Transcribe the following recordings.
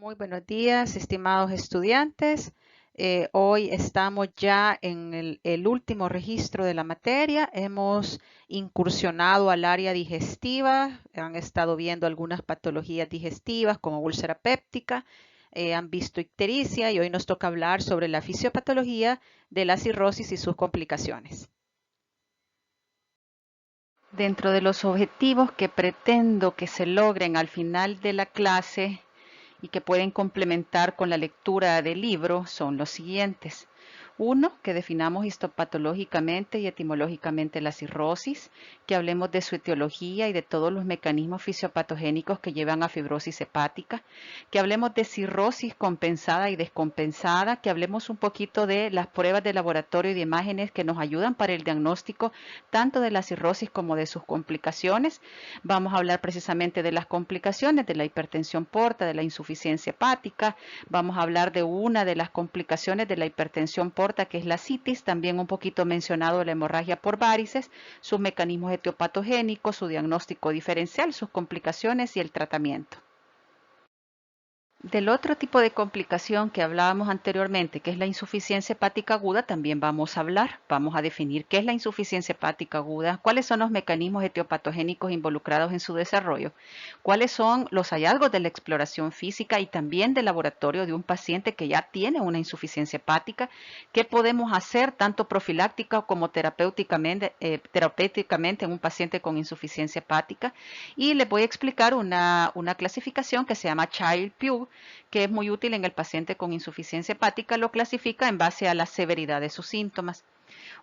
Muy buenos días, estimados estudiantes. Hoy estamos ya en el último registro de la materia. Hemos incursionado al área digestiva. Han estado viendo algunas patologías digestivas como úlcera péptica. Han visto ictericia y hoy nos toca hablar sobre la fisiopatología de la cirrosis y sus complicaciones. Dentro de los objetivos que pretendo que se logren al final de la clase y que pueden complementar con la lectura del libro son los siguientes. Uno, que definamos histopatológicamente y etimológicamente la cirrosis, que hablemos de su etiología y de todos los mecanismos fisiopatogénicos que llevan a fibrosis hepática, que hablemos de cirrosis compensada y descompensada, que hablemos un poquito de las pruebas de laboratorio y de imágenes que nos ayudan para el diagnóstico tanto de la cirrosis como de sus complicaciones. Vamos a hablar precisamente de las complicaciones de la hipertensión porta, de la insuficiencia hepática. Vamos a hablar de una de las complicaciones de la hipertensión porta, que es la citis, también un poquito mencionado la hemorragia por varices, sus mecanismos etiopatogénicos, su diagnóstico diferencial, sus complicaciones y el tratamiento. Del otro tipo de complicación que hablábamos anteriormente, que es la insuficiencia hepática aguda, también vamos a hablar. Vamos a definir qué es la insuficiencia hepática aguda, cuáles son los mecanismos etiopatogénicos involucrados en su desarrollo, cuáles son los hallazgos de la exploración física y también del laboratorio de un paciente que ya tiene una insuficiencia hepática, qué podemos hacer tanto profiláctica como terapéuticamente en un paciente con insuficiencia hepática. Y les voy a explicar una clasificación que se llama Child-Pugh, que es muy útil en el paciente con insuficiencia hepática. Lo clasifica en base a la severidad de sus síntomas.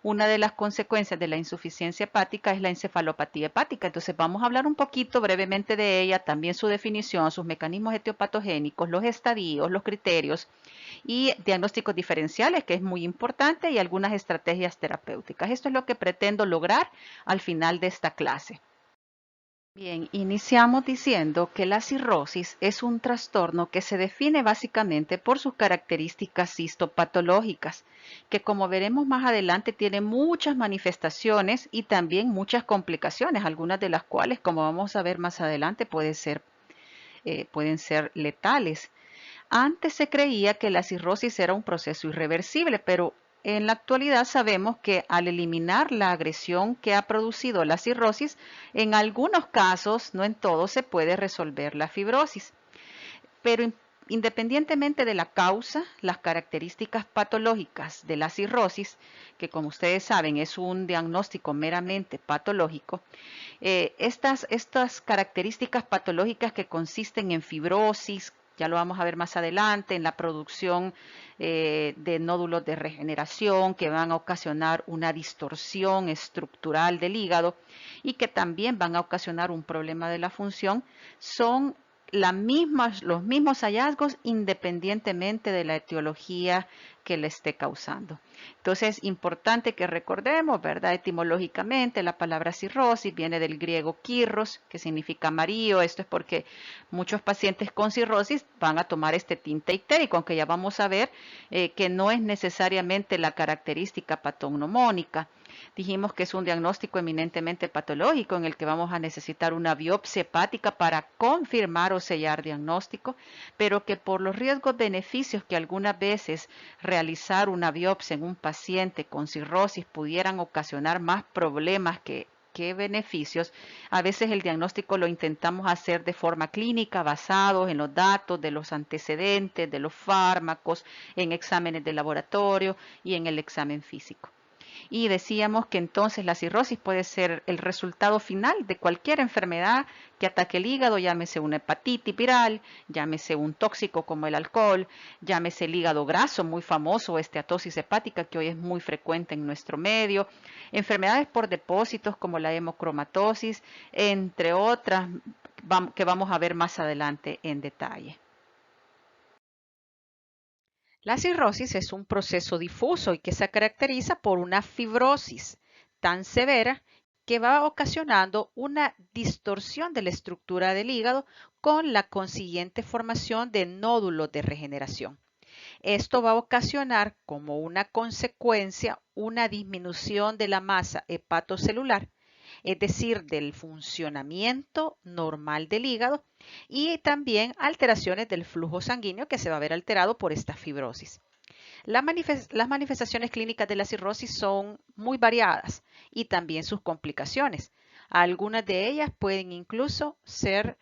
Una de las consecuencias de la insuficiencia hepática es la encefalopatía hepática. Entonces vamos a hablar un poquito brevemente de ella, también su definición, sus mecanismos etiopatogénicos, los estadios, los criterios y diagnósticos diferenciales, que es muy importante, y algunas estrategias terapéuticas. Esto es lo que pretendo lograr al final de esta clase. Bien, iniciamos diciendo que la cirrosis es un trastorno que se define básicamente por sus características histopatológicas, que como veremos más adelante tiene muchas manifestaciones y también muchas complicaciones, algunas de las cuales, como vamos a ver más adelante, pueden ser letales. Antes se creía que la cirrosis era un proceso irreversible, pero en la actualidad sabemos que al eliminar la agresión que ha producido la cirrosis, en algunos casos, no en todos, se puede resolver la fibrosis. Pero independientemente de la causa, las características patológicas de la cirrosis, que como ustedes saben es un diagnóstico meramente patológico, estas características patológicas que consisten en fibrosis, ya lo vamos a ver más adelante, en la producción de nódulos de regeneración que van a ocasionar una distorsión estructural del hígado y que también van a ocasionar un problema de la función, son los mismos hallazgos independientemente de la etiología que le esté causando. Entonces, es importante que recordemos, ¿verdad? Etimológicamente, la palabra cirrosis viene del griego kirros, que significa amarillo. Esto es porque muchos pacientes con cirrosis van a tomar este tinte ictérico, aunque ya vamos a ver que no es necesariamente la característica patognomónica. Dijimos que es un diagnóstico eminentemente patológico en el que vamos a necesitar una biopsia hepática para confirmar o sellar diagnóstico, pero que por los riesgos-beneficios que algunas veces realizar una biopsia en un paciente con cirrosis pudieran ocasionar más problemas que beneficios, a veces el diagnóstico lo intentamos hacer de forma clínica, basado en los datos de los antecedentes, de los fármacos, en exámenes de laboratorio y en el examen físico. Y decíamos que entonces la cirrosis puede ser el resultado final de cualquier enfermedad que ataque el hígado, llámese una hepatitis viral, llámese un tóxico como el alcohol, llámese el hígado graso, muy famoso, esteatosis hepática, que hoy es muy frecuente en nuestro medio, enfermedades por depósitos como la hemocromatosis, entre otras que vamos a ver más adelante en detalle. La cirrosis es un proceso difuso y que se caracteriza por una fibrosis tan severa que va ocasionando una distorsión de la estructura del hígado con la consiguiente formación de nódulos de regeneración. Esto va a ocasionar como una consecuencia una disminución de la masa hepatocelular es decir, del funcionamiento normal del hígado, y también alteraciones del flujo sanguíneo que se va a ver alterado por esta fibrosis. Las manifestaciones clínicas de la cirrosis son muy variadas y también sus complicaciones. Algunas de ellas pueden incluso ser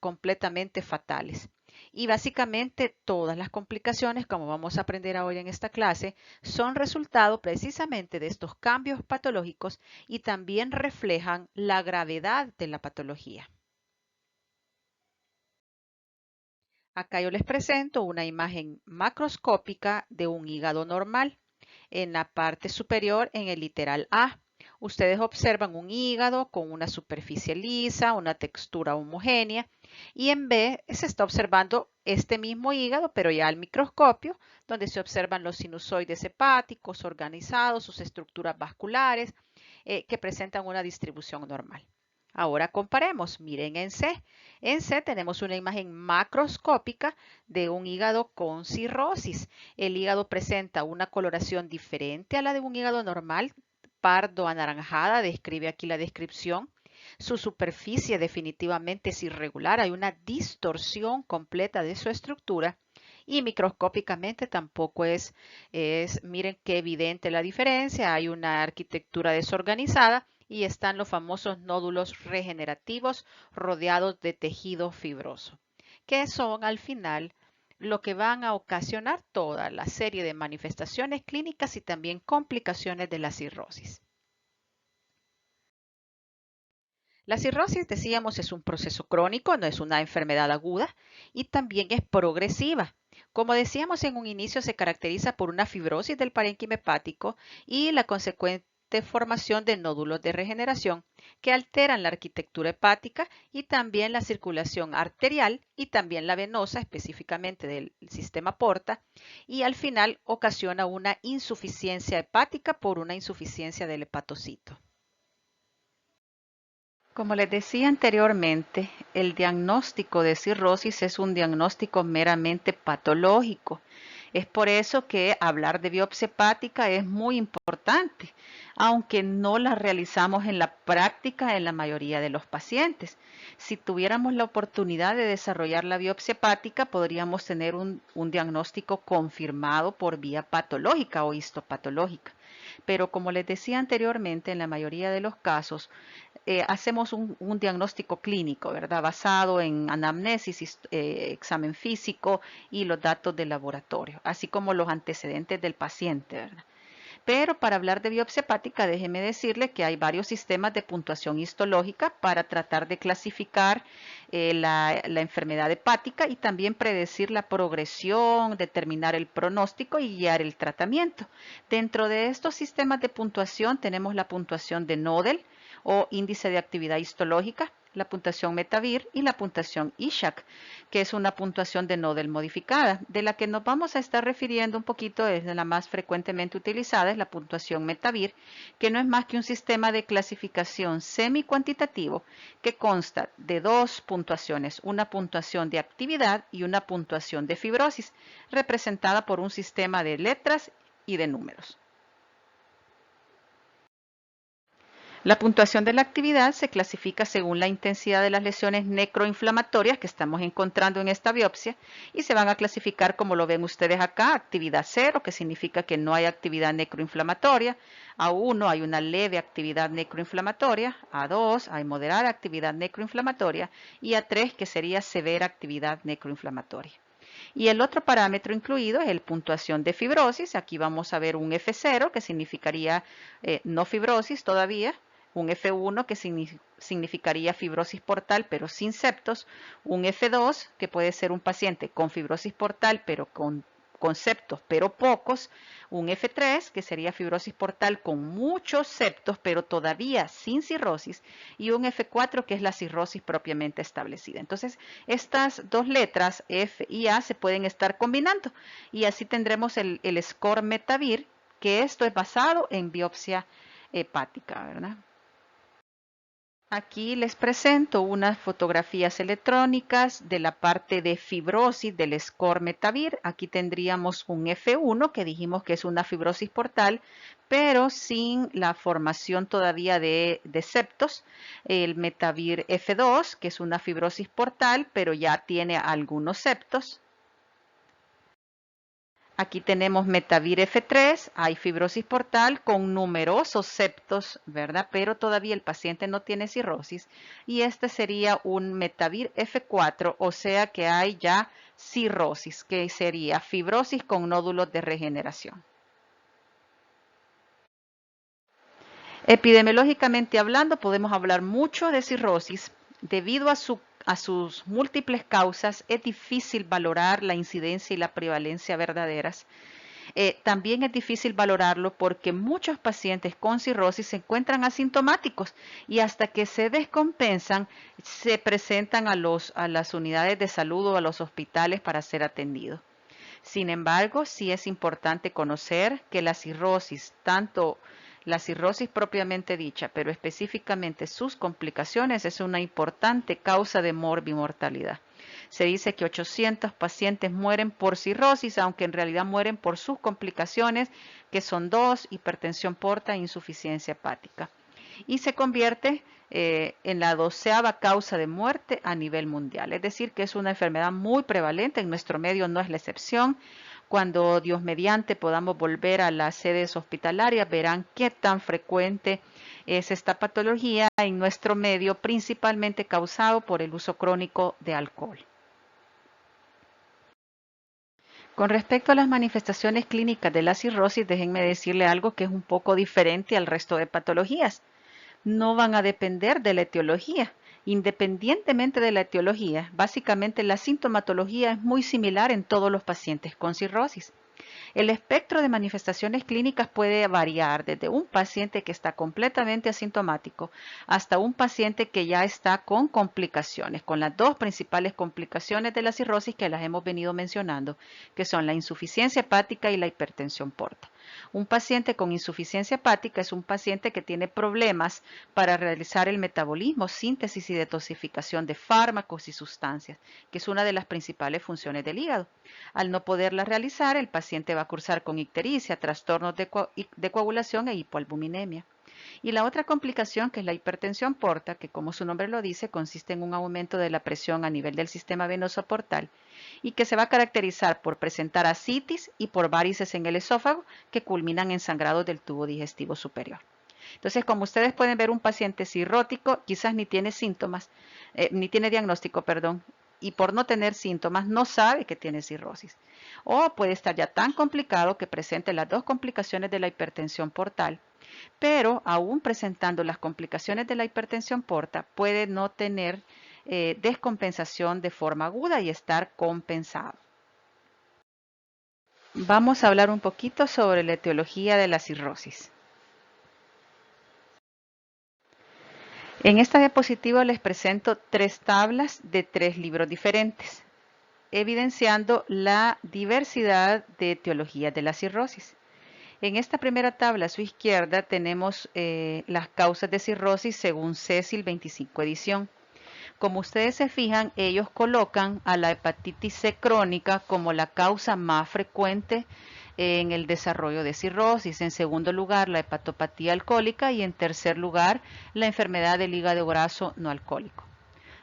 completamente fatales. Y básicamente todas las complicaciones, como vamos a aprender hoy en esta clase, son resultado precisamente de estos cambios patológicos y también reflejan la gravedad de la patología. Acá yo les presento una imagen macroscópica de un hígado normal. En la parte superior, en el literal A, ustedes observan un hígado con una superficie lisa, una textura homogénea, y en B se está observando este mismo hígado, pero ya al microscopio, donde se observan los sinusoides hepáticos organizados, sus estructuras vasculares, que presentan una distribución normal. Ahora comparemos, miren en C. En C tenemos una imagen macroscópica de un hígado con cirrosis. El hígado presenta una coloración diferente a la de un hígado normal, pardo anaranjada, describe aquí la descripción. Su superficie definitivamente es irregular, hay una distorsión completa de su estructura y microscópicamente tampoco miren qué evidente la diferencia, hay una arquitectura desorganizada y están los famosos nódulos regenerativos rodeados de tejido fibroso, que son al final lo que van a ocasionar toda la serie de manifestaciones clínicas y también complicaciones de la cirrosis. La cirrosis, decíamos, es un proceso crónico, no es una enfermedad aguda y también es progresiva. Como decíamos en un inicio, se caracteriza por una fibrosis del parénquima hepático y la consecuente formación de nódulos de regeneración que alteran la arquitectura hepática y también la circulación arterial y también la venosa, específicamente del sistema porta, y al final ocasiona una insuficiencia hepática por una insuficiencia del hepatocito. Como les decía anteriormente, el diagnóstico de cirrosis es un diagnóstico meramente patológico. Es por eso que hablar de biopsia hepática es muy importante, aunque no la realizamos en la práctica en la mayoría de los pacientes. Si tuviéramos la oportunidad de desarrollar la biopsia hepática, podríamos tener un diagnóstico confirmado por vía patológica o histopatológica. Pero como les decía anteriormente, en la mayoría de los casos, hacemos un diagnóstico clínico, ¿verdad? Basado en anamnesis, examen físico y los datos de laboratorio, así como los antecedentes del paciente, ¿verdad? Pero para hablar de biopsia hepática, déjeme decirle que hay varios sistemas de puntuación histológica para tratar de clasificar la enfermedad hepática y también predecir la progresión, determinar el pronóstico y guiar el tratamiento. Dentro de estos sistemas de puntuación tenemos la puntuación de Nodel o índice de actividad histológica, la puntuación Metavir y la puntuación Ishak, que es una puntuación de Nodel modificada. De la que nos vamos a estar refiriendo un poquito, es la más frecuentemente utilizada, es la puntuación Metavir, que no es más que un sistema de clasificación semi-cuantitativo que consta de dos puntuaciones, una puntuación de actividad y una puntuación de fibrosis, representada por un sistema de letras y de números. La puntuación de la actividad se clasifica según la intensidad de las lesiones necroinflamatorias que estamos encontrando en esta biopsia y se van a clasificar como lo ven ustedes acá, actividad 0, que significa que no hay actividad necroinflamatoria, a 1 hay una leve actividad necroinflamatoria, a 2 hay moderada actividad necroinflamatoria y a 3 que sería severa actividad necroinflamatoria. Y el otro parámetro incluido es el puntuación de fibrosis. Aquí vamos a ver un F0 que significaría no fibrosis todavía, un F1 que significaría fibrosis portal pero sin septos, un F2 que puede ser un paciente con fibrosis portal pero con septos pero pocos, un F3 que sería fibrosis portal con muchos septos pero todavía sin cirrosis y un F4 que es la cirrosis propiamente establecida. Entonces estas dos letras F y A se pueden estar combinando y así tendremos el score Metavir, que esto es basado en biopsia hepática, ¿verdad? Aquí les presento unas fotografías electrónicas de la parte de fibrosis del score Metavir. Aquí tendríamos un F1 que dijimos que es una fibrosis portal, pero sin la formación todavía de septos. El Metavir F2, que es una fibrosis portal, pero ya tiene algunos septos. Aquí tenemos Metavir F3, hay fibrosis portal con numerosos septos, ¿verdad? Pero todavía el paciente no tiene cirrosis. Y este sería un Metavir F4, o sea que hay ya cirrosis, que sería fibrosis con nódulos de regeneración. Epidemiológicamente hablando, podemos hablar mucho de cirrosis. Debido a sus múltiples causas, es difícil valorar la incidencia y la prevalencia verdaderas. También es difícil valorarlo porque muchos pacientes con cirrosis se encuentran asintomáticos y hasta que se descompensan se presentan a las unidades de salud o a los hospitales para ser atendidos. Sin embargo, sí es importante conocer que la cirrosis, tanto la cirrosis propiamente dicha, pero específicamente sus complicaciones, es una importante causa de morbimortalidad. Se dice que 800 pacientes mueren por cirrosis, aunque en realidad mueren por sus complicaciones, que son dos: hipertensión porta e insuficiencia hepática. Y se convierte en la 12ª causa de muerte a nivel mundial. Es decir, que es una enfermedad muy prevalente, en nuestro medio no es la excepción. Cuando Dios mediante podamos volver a las sedes hospitalarias, verán qué tan frecuente es esta patología en nuestro medio, principalmente causado por el uso crónico de alcohol. Con respecto a las manifestaciones clínicas de la cirrosis, déjenme decirle algo que es un poco diferente al resto de patologías. No van a depender de la etiología. Independientemente de la etiología, básicamente la sintomatología es muy similar en todos los pacientes con cirrosis. El espectro de manifestaciones clínicas puede variar desde un paciente que está completamente asintomático hasta un paciente que ya está con complicaciones, con las dos principales complicaciones de la cirrosis que las hemos venido mencionando, que son la insuficiencia hepática y la hipertensión porta. Un paciente con insuficiencia hepática es un paciente que tiene problemas para realizar el metabolismo, síntesis y detoxificación de fármacos y sustancias, que es una de las principales funciones del hígado. Al no poderla realizar, el paciente va a cursar con ictericia, trastornos de coagulación e hipoalbuminemia. Y la otra complicación, que es la hipertensión porta, que como su nombre lo dice, consiste en un aumento de la presión a nivel del sistema venoso portal y que se va a caracterizar por presentar ascitis y por varices en el esófago que culminan en sangrados del tubo digestivo superior. Entonces, como ustedes pueden ver, un paciente cirrótico quizás ni tiene síntomas, ni tiene diagnóstico, perdón, y por no tener síntomas no sabe que tiene cirrosis. O puede estar ya tan complicado que presente las dos complicaciones de la hipertensión portal, pero aún presentando las complicaciones de la hipertensión porta, puede no tener descompensación de forma aguda y estar compensado. Vamos a hablar un poquito sobre la etiología de la cirrosis. En esta diapositiva les presento 3 tablas de 3 libros diferentes, evidenciando la diversidad de etiologías de la cirrosis. En esta primera tabla a su izquierda tenemos las causas de cirrosis según Cecil 25 edición. Como ustedes se fijan, ellos colocan a la hepatitis C crónica como la causa más frecuente en el desarrollo de cirrosis. En segundo lugar, la hepatopatía alcohólica y en tercer lugar, la enfermedad del hígado graso no alcohólico.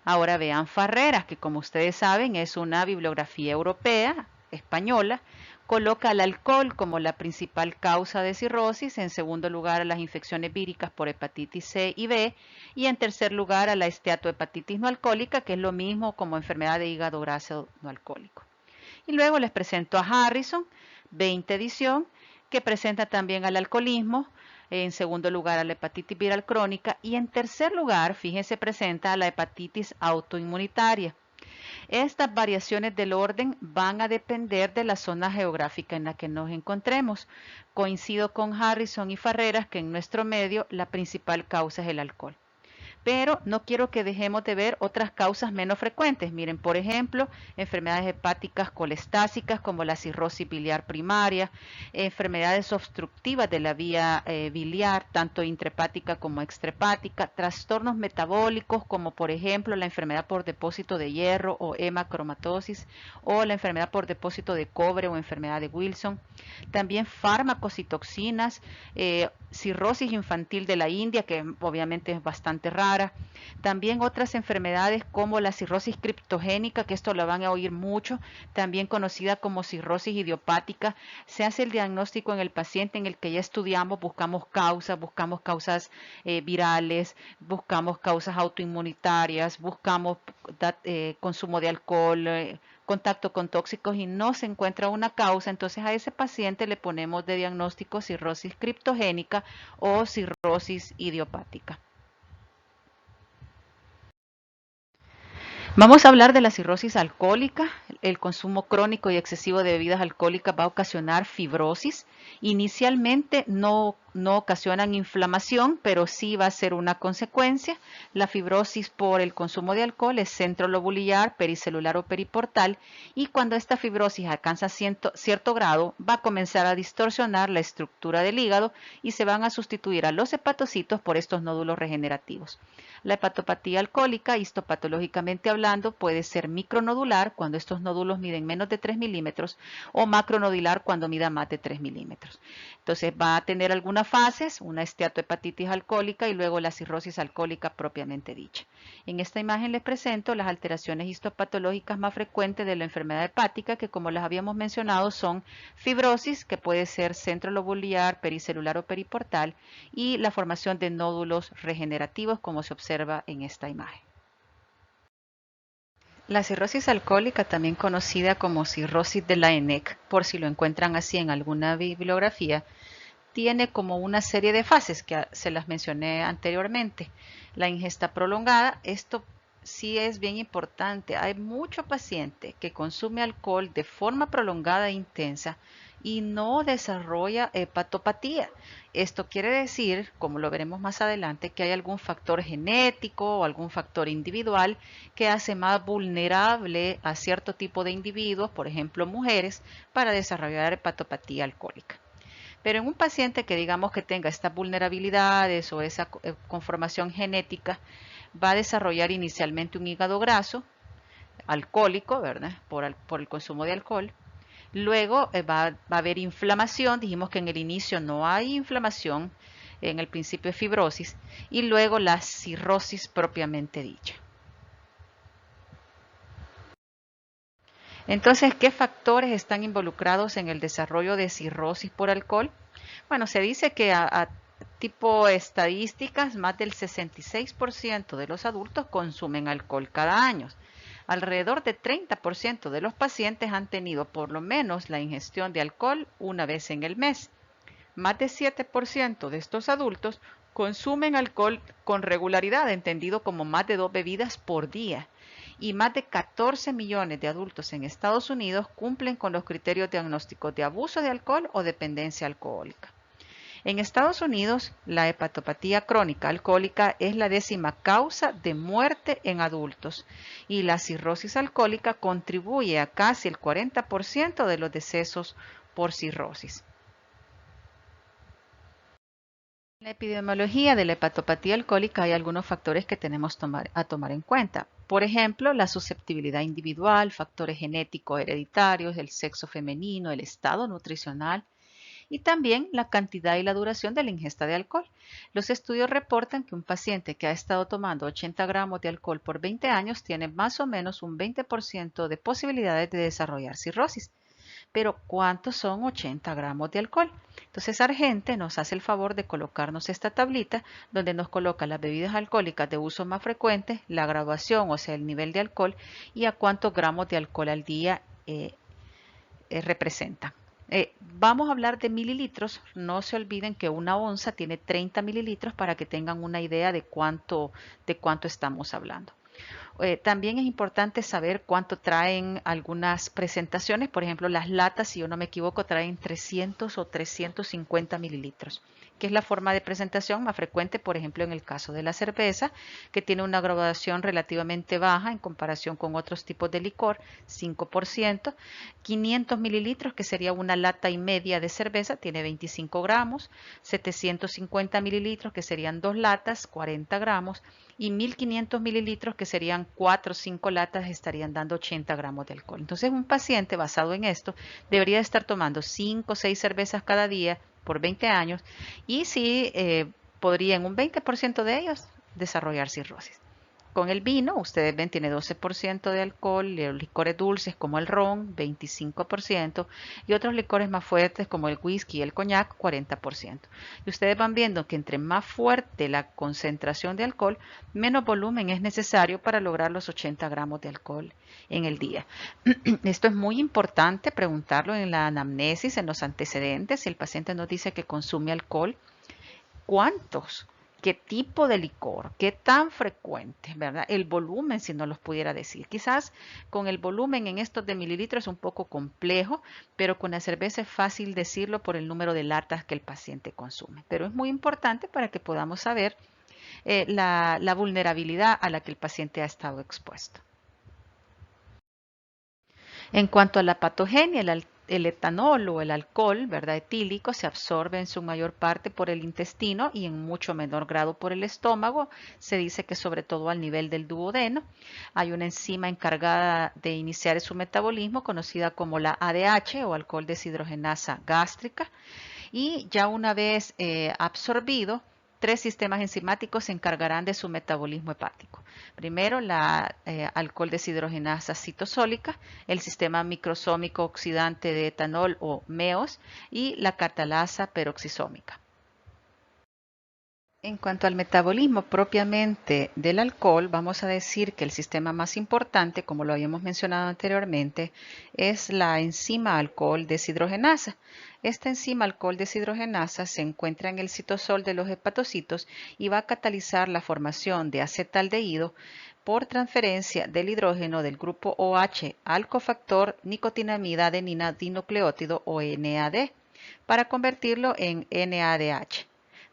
Ahora vean Farreras, que como ustedes saben es una bibliografía europea, española, coloca al alcohol como la principal causa de cirrosis, en segundo lugar a las infecciones víricas por hepatitis C y B, y en tercer lugar a la esteatohepatitis no alcohólica, que es lo mismo como enfermedad de hígado graso no alcohólico. Y luego les presento a Harrison, 20 edición, que presenta también al alcoholismo, en segundo lugar a la hepatitis viral crónica y en tercer lugar, fíjense, presenta a la hepatitis autoinmunitaria. Estas variaciones del orden van a depender de la zona geográfica en la que nos encontremos. Coincido con Harrison y Farreras que en nuestro medio la principal causa es el alcohol. Pero no quiero que dejemos de ver otras causas menos frecuentes. Miren, por ejemplo, enfermedades hepáticas colestásicas como la cirrosis biliar primaria, enfermedades obstructivas de la vía biliar, tanto intrahepática como extrahepática, trastornos metabólicos como por ejemplo la enfermedad por depósito de hierro o hemacromatosis, o la enfermedad por depósito de cobre o enfermedad de Wilson. También fármacos y toxinas, cirrosis infantil de la India, que obviamente es bastante rara. También otras enfermedades como la cirrosis criptogénica, que esto lo van a oír mucho, también conocida como cirrosis idiopática. Se hace el diagnóstico en el paciente en el que ya estudiamos, buscamos causas virales, buscamos causas autoinmunitarias, buscamos consumo de alcohol, contacto con tóxicos y no se encuentra una causa, entonces a ese paciente le ponemos de diagnóstico cirrosis criptogénica o cirrosis idiopática. Vamos a hablar de la cirrosis alcohólica. El consumo crónico y excesivo de bebidas alcohólicas va a ocasionar fibrosis. Inicialmente no ocasionan inflamación, pero sí va a ser una consecuencia. La fibrosis por el consumo de alcohol es centrolobular, pericelular o periportal, y cuando esta fibrosis alcanza cierto grado va a comenzar a distorsionar la estructura del hígado y se van a sustituir a los hepatocitos por estos nódulos regenerativos. La hepatopatía alcohólica, histopatológicamente hablando, puede ser micronodular cuando estos nódulos miden menos de 3 milímetros o macronodular cuando mida más de 3 milímetros. Entonces va a tener algunas fases, una esteatohepatitis alcohólica y luego la cirrosis alcohólica propiamente dicha. En esta imagen les presento las alteraciones histopatológicas más frecuentes de la enfermedad hepática, que como las habíamos mencionado son fibrosis, que puede ser centrolobular, pericelular o periportal, y la formación de nódulos regenerativos como se observa en esta imagen. La cirrosis alcohólica, también conocida como cirrosis de la ENEC, por si lo encuentran así en alguna bibliografía, tiene como una serie de fases que se las mencioné anteriormente. La ingesta prolongada, esto sí es bien importante. Hay mucho paciente que consume alcohol de forma prolongada e intensa y no desarrolla hepatopatía. Esto quiere decir, como lo veremos más adelante, que hay algún factor genético o algún factor individual que hace más vulnerable a cierto tipo de individuos, por ejemplo mujeres, para desarrollar hepatopatía alcohólica. Pero en un paciente que digamos que tenga estas vulnerabilidades o esa conformación genética, va a desarrollar inicialmente un hígado graso, alcohólico, ¿verdad? Por el consumo de alcohol. Luego va a haber inflamación, dijimos que en el inicio no hay inflamación, en el principio es fibrosis, y luego la cirrosis propiamente dicha. Entonces, ¿qué factores están involucrados en el desarrollo de cirrosis por alcohol? Bueno, se dice que a tipo estadísticas, más del 66% de los adultos consumen alcohol cada año. Alrededor de 30% de los pacientes han tenido por lo menos la ingestión de alcohol una vez en el mes. Más de 7% de estos adultos consumen alcohol con regularidad, entendido como más de 2 bebidas por día. Y más de 14 millones de adultos en Estados Unidos cumplen con los criterios diagnósticos de abuso de alcohol o dependencia alcohólica. En Estados Unidos, la hepatopatía crónica alcohólica es la 10ª causa de muerte en adultos y la cirrosis alcohólica contribuye a casi el 40% de los decesos por cirrosis. En la epidemiología de la hepatopatía alcohólica hay algunos factores que tenemos a tomar en cuenta. Por ejemplo, la susceptibilidad individual, factores genéticos hereditarios, el sexo femenino, el estado nutricional, y también la cantidad y la duración de la ingesta de alcohol. Los estudios reportan que un paciente que ha estado tomando 80 gramos de alcohol por 20 años tiene más o menos un 20% de posibilidades de desarrollar cirrosis. Pero ¿cuántos son 80 gramos de alcohol? Entonces Argente nos hace el favor de colocarnos esta tablita donde nos coloca las bebidas alcohólicas de uso más frecuente, la graduación, o sea, el nivel de alcohol, y a cuántos gramos de alcohol al día representan. Vamos a hablar de mililitros. No se olviden que una onza tiene 30 mililitros para que tengan una idea de cuánto estamos hablando. También es importante saber cuánto traen algunas presentaciones. Por ejemplo, las latas, si yo no me equivoco, traen 300 o 350 mililitros, que es la forma de presentación más frecuente, por ejemplo, en el caso de la cerveza, que tiene una graduación relativamente baja en comparación con otros tipos de licor, 5%. 500 mililitros, que sería una lata y media de cerveza, tiene 25 gramos. 750 mililitros, que serían 2 latas, 40 gramos. Y 1500 mililitros, que serían 4 o 5 latas, estarían dando 80 gramos de alcohol. Entonces, un paciente basado en esto debería estar tomando 5 o 6 cervezas cada día por 20 años y sí podría en un 20% de ellos desarrollar cirrosis. Con el vino, ustedes ven, tiene 12% de alcohol, y los licores dulces como el ron, 25%, y otros licores más fuertes como el whisky y el coñac, 40%. Y ustedes van viendo que entre más fuerte la concentración de alcohol, menos volumen es necesario para lograr los 80 gramos de alcohol en el día. Esto es muy importante preguntarlo en la anamnesis, en los antecedentes. Si el paciente nos dice que consume alcohol, ¿cuántos? ¿Qué tipo de licor? ¿Qué tan frecuente? ¿Verdad? El volumen, si no los pudiera decir. Quizás con el volumen en estos de mililitros es un poco complejo, pero con la cerveza es fácil decirlo por el número de latas que el paciente consume. Pero es muy importante para que podamos saber la vulnerabilidad a la que el paciente ha estado expuesto. En cuanto a la patogenia, el etanol o el alcohol, ¿verdad? Etílico, se absorbe en su mayor parte por el intestino y en mucho menor grado por el estómago. Se dice que sobre todo al nivel del duodeno. Hay una enzima encargada de iniciar su metabolismo conocida como la ADH o alcohol deshidrogenasa gástrica. Y ya una vez absorbido, 3 sistemas enzimáticos se encargarán de su metabolismo hepático. Primero, la alcohol deshidrogenasa citosólica, el sistema microsómico oxidante de etanol o MEOS y la catalasa peroxisómica. En cuanto al metabolismo propiamente del alcohol, vamos a decir que el sistema más importante, como lo habíamos mencionado anteriormente, es la enzima alcohol deshidrogenasa. Esta enzima alcohol deshidrogenasa se encuentra en el citosol de los hepatocitos y va a catalizar la formación de acetaldehído por transferencia del hidrógeno del grupo OH al cofactor nicotinamida adenina dinucleótido o NAD para convertirlo en NADH.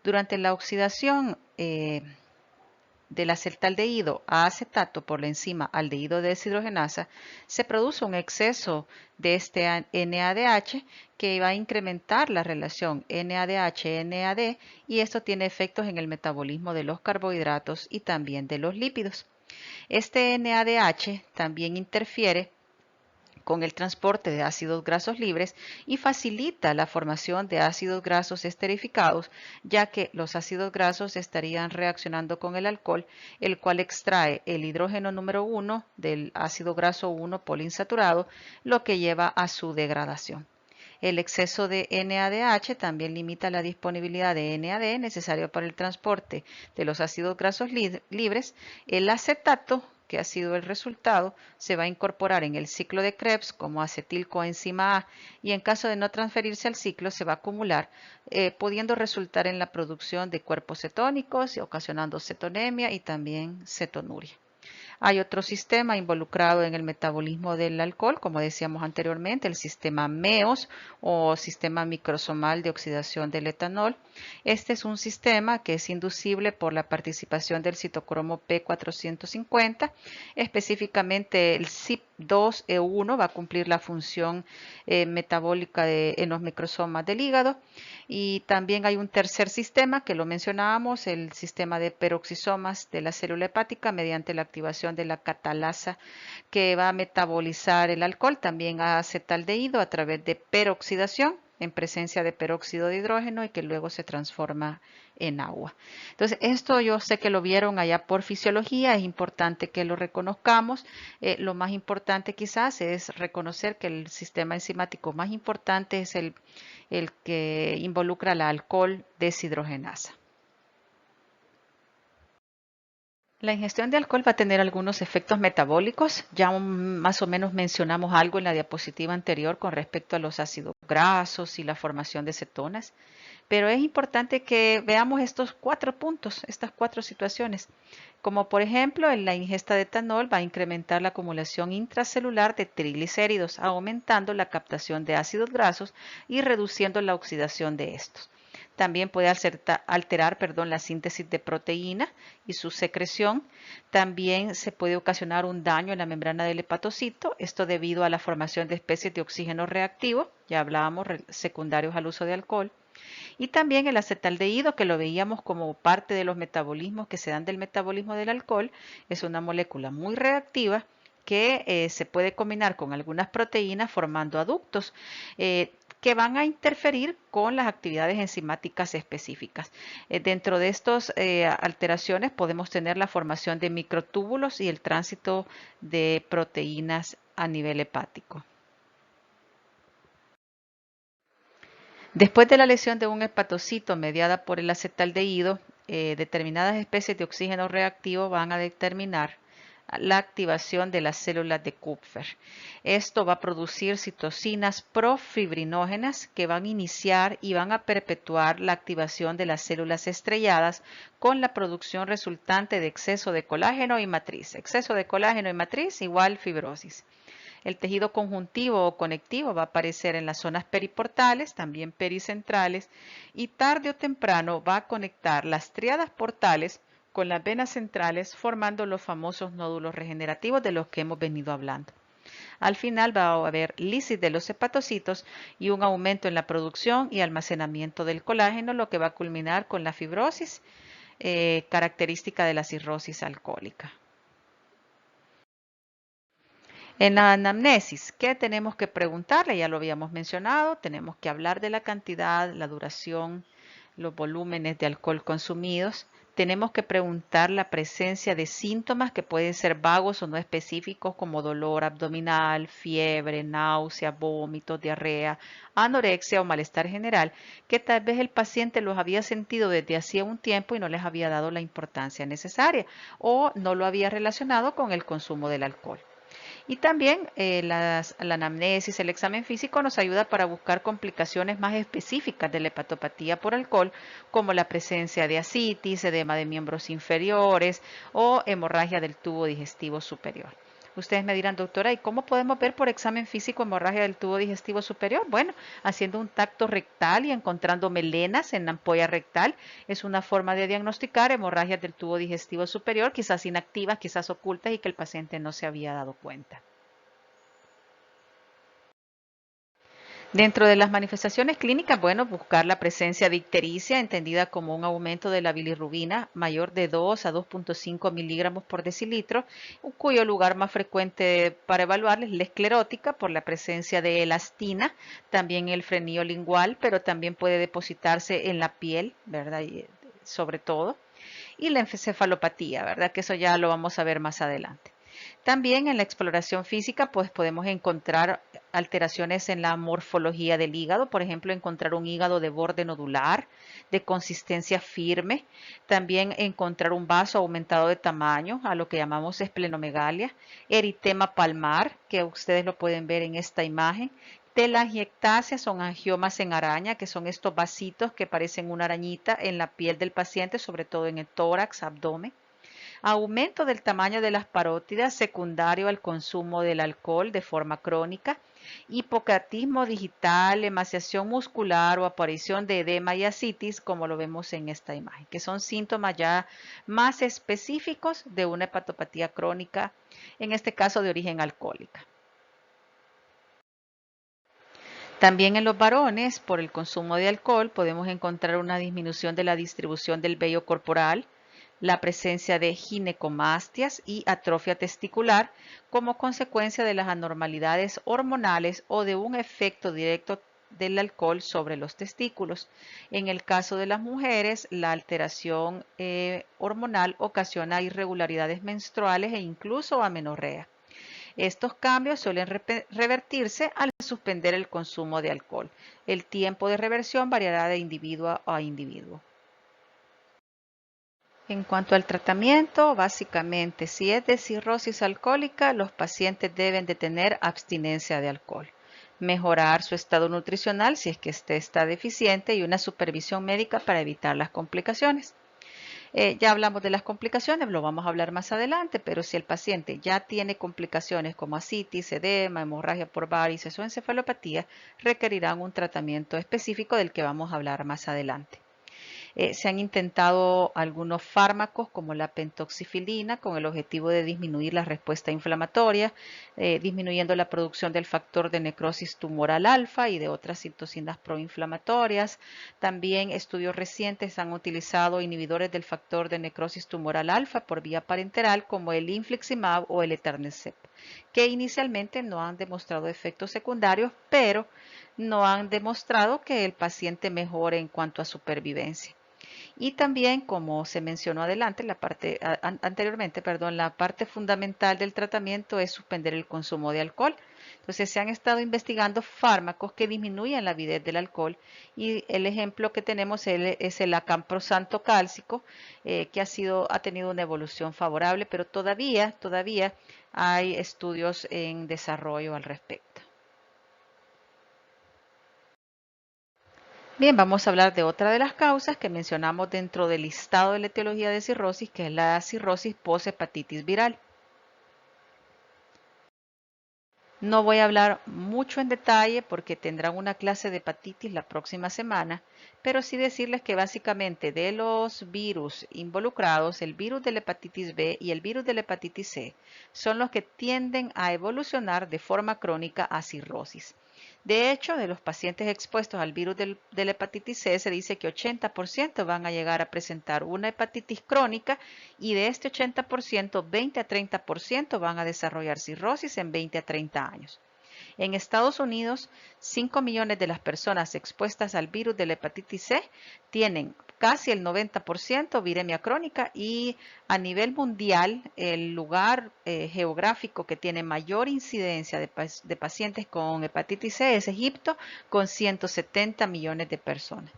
Durante la oxidación del acetaldehído a acetato por la enzima aldehído deshidrogenasa, se produce un exceso de este NADH que va a incrementar la relación NADH-NAD y esto tiene efectos en el metabolismo de los carbohidratos y también de los lípidos. Este NADH también interfiere con el transporte de ácidos grasos libres y facilita la formación de ácidos grasos esterificados, ya que los ácidos grasos estarían reaccionando con el alcohol, el cual extrae el hidrógeno número 1 del ácido graso 1 poliinsaturado, lo que lleva a su degradación. El exceso de NADH también limita la disponibilidad de NAD necesario para el transporte de los ácidos grasos libres. El acetato, que ha sido el resultado, se va a incorporar en el ciclo de Krebs como acetilcoenzima A y en caso de no transferirse al ciclo se va a acumular, pudiendo resultar en la producción de cuerpos cetónicos, ocasionando cetonemia y también cetonuria. Hay otro sistema involucrado en el metabolismo del alcohol, como decíamos anteriormente, el sistema MEOS o sistema microsomal de oxidación del etanol. Este es un sistema que es inducible por la participación del citocromo P450, específicamente el CYP2E1 va a cumplir la función metabólica en los microsomas del hígado. Y también hay un tercer sistema que lo mencionábamos, el sistema de peroxisomas de la célula hepática mediante la activación de la catalasa que va a metabolizar el alcohol también a acetaldehído a través de peroxidación en presencia de peróxido de hidrógeno y que luego se transforma en agua. Entonces, esto yo sé que lo vieron allá por fisiología, es importante que lo reconozcamos. Lo más importante quizás es reconocer que el sistema enzimático más importante es el que involucra la alcohol deshidrogenasa. La ingestión de alcohol va a tener algunos efectos metabólicos. Ya más o menos mencionamos algo en la diapositiva anterior con respecto a los ácidos grasos y la formación de cetonas. Pero es importante que veamos estos 4 puntos, estas 4 situaciones. Como por ejemplo, en la ingesta de etanol va a incrementar la acumulación intracelular de triglicéridos, aumentando la captación de ácidos grasos y reduciendo la oxidación de estos. También puede alterar la síntesis de proteína y su secreción. También se puede ocasionar un daño en la membrana del hepatocito, esto debido a la formación de especies de oxígeno reactivo, ya hablábamos, secundarios al uso de alcohol. Y también el acetaldehído, que lo veíamos como parte de los metabolismos que se dan del metabolismo del alcohol, es una molécula muy reactiva que se puede combinar con algunas proteínas formando aductos que van a interferir con las actividades enzimáticas específicas. Dentro de estas alteraciones podemos tener la formación de microtúbulos y el tránsito de proteínas a nivel hepático. Después de la lesión de un hepatocito mediada por el acetaldehído, determinadas especies de oxígeno reactivo van a determinar la activación de las células de Kupffer. Esto va a producir citocinas profibrinógenas que van a iniciar y van a perpetuar la activación de las células estrelladas con la producción resultante de exceso de colágeno y matriz. Exceso de colágeno y matriz igual fibrosis. El tejido conjuntivo o conectivo va a aparecer en las zonas periportales, también pericentrales, y tarde o temprano va a conectar las tríadas portales con las venas centrales, formando los famosos nódulos regenerativos de los que hemos venido hablando. Al final va a haber lisis de los hepatocitos y un aumento en la producción y almacenamiento del colágeno, lo que va a culminar con la fibrosis, característica de la cirrosis alcohólica. En la anamnesis, ¿qué tenemos que preguntarle? Ya lo habíamos mencionado, tenemos que hablar de la cantidad, la duración, los volúmenes de alcohol consumidos. Tenemos que preguntar la presencia de síntomas que pueden ser vagos o no específicos como dolor abdominal, fiebre, náusea, vómitos, diarrea, anorexia o malestar general, que tal vez el paciente los había sentido desde hacía un tiempo y no les había dado la importancia necesaria o no lo había relacionado con el consumo del alcohol. Y también la anamnesis, el examen físico nos ayuda para buscar complicaciones más específicas de la hepatopatía por alcohol, como la presencia de ascitis, edema de miembros inferiores o hemorragia del tubo digestivo superior. Ustedes me dirán, doctora, ¿y cómo podemos ver por examen físico hemorragia del tubo digestivo superior? Bueno, haciendo un tacto rectal y encontrando melenas en la ampolla rectal es una forma de diagnosticar hemorragias del tubo digestivo superior, quizás inactivas, quizás ocultas y que el paciente no se había dado cuenta. Dentro de las manifestaciones clínicas, bueno, buscar la presencia de ictericia, entendida como un aumento de la bilirrubina mayor de 2 a 2.5 miligramos por decilitro, cuyo lugar más frecuente para evaluar es la esclerótica por la presencia de elastina, también el frenillo lingual, pero también puede depositarse en la piel, ¿verdad? Y, sobre todo, y la encefalopatía, ¿verdad? Que eso ya lo vamos a ver más adelante. También en la exploración física, pues podemos encontrar alteraciones en la morfología del hígado, por ejemplo, encontrar un hígado de borde nodular, de consistencia firme, también encontrar un vaso aumentado de tamaño, a lo que llamamos esplenomegalia, eritema palmar, que ustedes lo pueden ver en esta imagen, telangiectasia son angiomas en araña, que son estos vasitos que parecen una arañita en la piel del paciente, sobre todo en el tórax, abdomen. Aumento del tamaño de las parótidas secundario al consumo del alcohol de forma crónica, hipocratismo digital, emaciación muscular o aparición de edema y ascitis, como lo vemos en esta imagen, que son síntomas ya más específicos de una hepatopatía crónica, en este caso de origen alcohólica. También en los varones, por el consumo de alcohol, podemos encontrar una disminución de la distribución del vello corporal, la presencia de ginecomastias y atrofia testicular como consecuencia de las anormalidades hormonales o de un efecto directo del alcohol sobre los testículos. En el caso de las mujeres, la alteración hormonal ocasiona irregularidades menstruales e incluso amenorrea. Estos cambios suelen revertirse al suspender el consumo de alcohol. El tiempo de reversión variará de individuo a individuo. En cuanto al tratamiento, básicamente, si es de cirrosis alcohólica, los pacientes deben de tener abstinencia de alcohol. mejorar su estado nutricional si es que este está deficiente y una supervisión médica para evitar las complicaciones. Ya hablamos de las complicaciones, lo vamos a hablar más adelante, pero si el paciente ya tiene complicaciones como ascitis, edema, hemorragia por varices o encefalopatía, requerirán un tratamiento específico del que vamos a hablar más adelante. Se han intentado algunos fármacos como la pentoxifilina con el objetivo de disminuir la respuesta inflamatoria, disminuyendo la producción del factor de necrosis tumoral alfa y de otras citocinas proinflamatorias. También estudios recientes han utilizado inhibidores del factor de necrosis tumoral alfa por vía parenteral como el infliximab o el etanercept, que inicialmente no han demostrado efectos secundarios, pero no han demostrado que el paciente mejore en cuanto a supervivencia. Y también, como se mencionó adelante, anteriormente, la parte fundamental del tratamiento es suspender el consumo de alcohol. Entonces, se han estado investigando fármacos que disminuyen la avidez del alcohol y el ejemplo que tenemos es el acamprosanto cálcico, que ha tenido una evolución favorable, pero todavía hay estudios en desarrollo al respecto. Bien, vamos a hablar de otra de las causas que mencionamos dentro del listado de la etiología de cirrosis, que es la cirrosis post-hepatitis viral. No voy a hablar mucho en detalle porque tendrán una clase de hepatitis la próxima semana, pero sí decirles que básicamente de los virus involucrados, el virus de la hepatitis B y el virus de la hepatitis C son los que tienden a evolucionar de forma crónica a cirrosis. De hecho, de los pacientes expuestos al virus de la hepatitis C se dice que 80% van a llegar a presentar una hepatitis crónica y de este 80%, 20 a 30% van a desarrollar cirrosis en 20 a 30 años. En Estados Unidos, 5 millones de las personas expuestas al virus de la hepatitis C tienen casi el 90% viremia crónica y a nivel mundial el lugar geográfico que tiene mayor incidencia de pacientes con hepatitis C es Egipto con 170 millones de personas.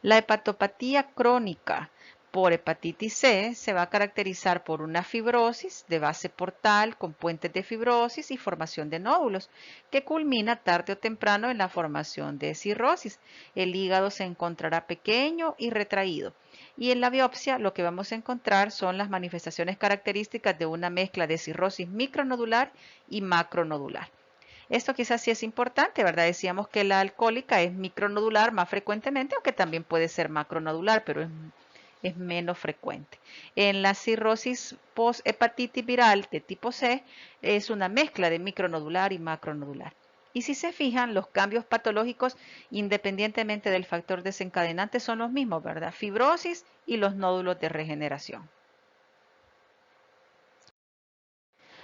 La hepatopatía crónica por hepatitis C se va a caracterizar por una fibrosis de base portal con puentes de fibrosis y formación de nódulos, que culmina tarde o temprano en la formación de cirrosis. El hígado se encontrará pequeño y retraído. Y en la biopsia lo que vamos a encontrar son las manifestaciones características de una mezcla de cirrosis micronodular y macronodular. Esto quizás sí es importante, ¿verdad? Decíamos que la alcohólica es micronodular más frecuentemente, aunque también puede ser macronodular, pero es menos frecuente. En la cirrosis post-hepatitis viral de tipo C es una mezcla de micronodular y macronodular. Y si se fijan, los cambios patológicos, independientemente del factor desencadenante, son los mismos, ¿verdad? Fibrosis y los nódulos de regeneración.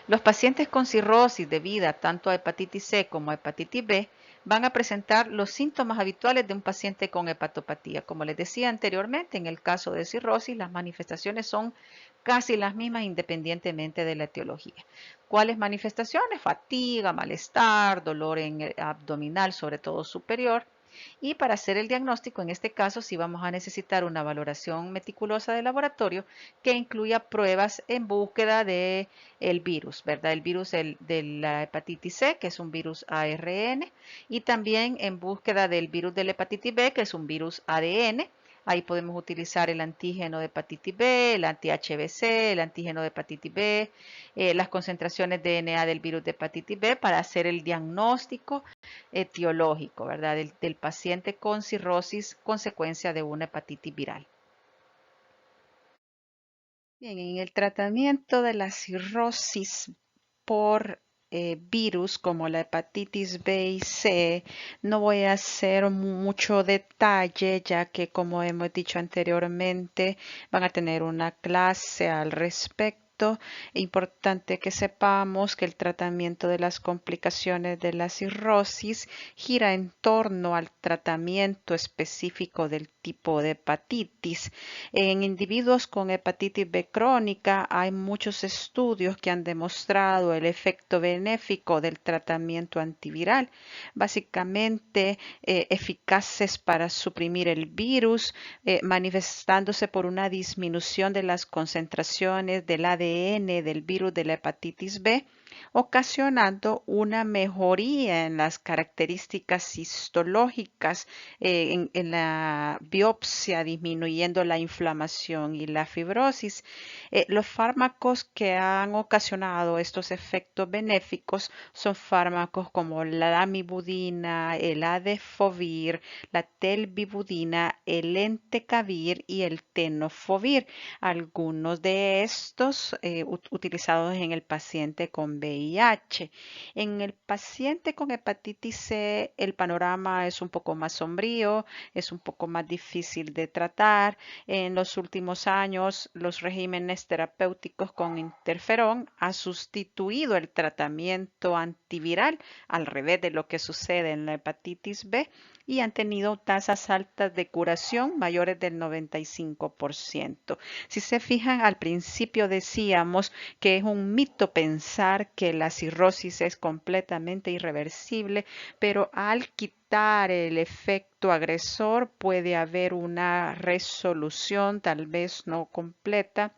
Los pacientes con cirrosis debida tanto a hepatitis C como a hepatitis B van a presentar los síntomas habituales de un paciente con hepatopatía. Como les decía anteriormente, en el caso de cirrosis, las manifestaciones son casi las mismas independientemente de la etiología. ¿Cuáles manifestaciones? Fatiga, malestar, dolor abdominal, sobre todo superior. Y para hacer el diagnóstico, en este caso, sí vamos a necesitar una valoración meticulosa de laboratorio que incluya pruebas en búsqueda de el virus, ¿verdad? El virus de la hepatitis C, que es un virus ARN, y también en búsqueda del virus de la hepatitis B, que es un virus ADN. Ahí podemos utilizar el antígeno de hepatitis B, el anti-HBC, el antígeno de hepatitis B, las concentraciones de DNA del virus de hepatitis B para hacer el diagnóstico etiológico, ¿verdad? Del paciente con cirrosis consecuencia de una hepatitis viral. Bien, en el tratamiento de la cirrosis por virus como la hepatitis B y C, no voy a hacer mucho detalle, ya que como hemos dicho anteriormente, van a tener una clase al respecto. Es importante que sepamos que el tratamiento de las complicaciones de la cirrosis gira en torno al tratamiento específico del tipo de hepatitis. En individuos con hepatitis B crónica hay muchos estudios que han demostrado el efecto benéfico del tratamiento antiviral, básicamente eficaces para suprimir el virus, manifestándose por una disminución de las concentraciones del ADN del virus de la hepatitis B ocasionando una mejoría en las características histológicas en la biopsia, disminuyendo la inflamación y la fibrosis. Los fármacos que han ocasionado estos efectos benéficos son fármacos como la lamivudina, el adefovir, la telbibudina, el entecavir y el tenofovir. Algunos de estos utilizados en el paciente con VIH. En el paciente con hepatitis C, el panorama es un poco más sombrío, es un poco más difícil de tratar. En los últimos años, los regímenes terapéuticos con interferón han sustituido el tratamiento antiviral, al revés de lo que sucede en la hepatitis B, y han tenido tasas altas de curación mayores del 95%. Si se fijan, al principio decíamos que es un mito pensar que la cirrosis es completamente irreversible, pero al quitar el efecto agresor puede haber una resolución, tal vez no completa,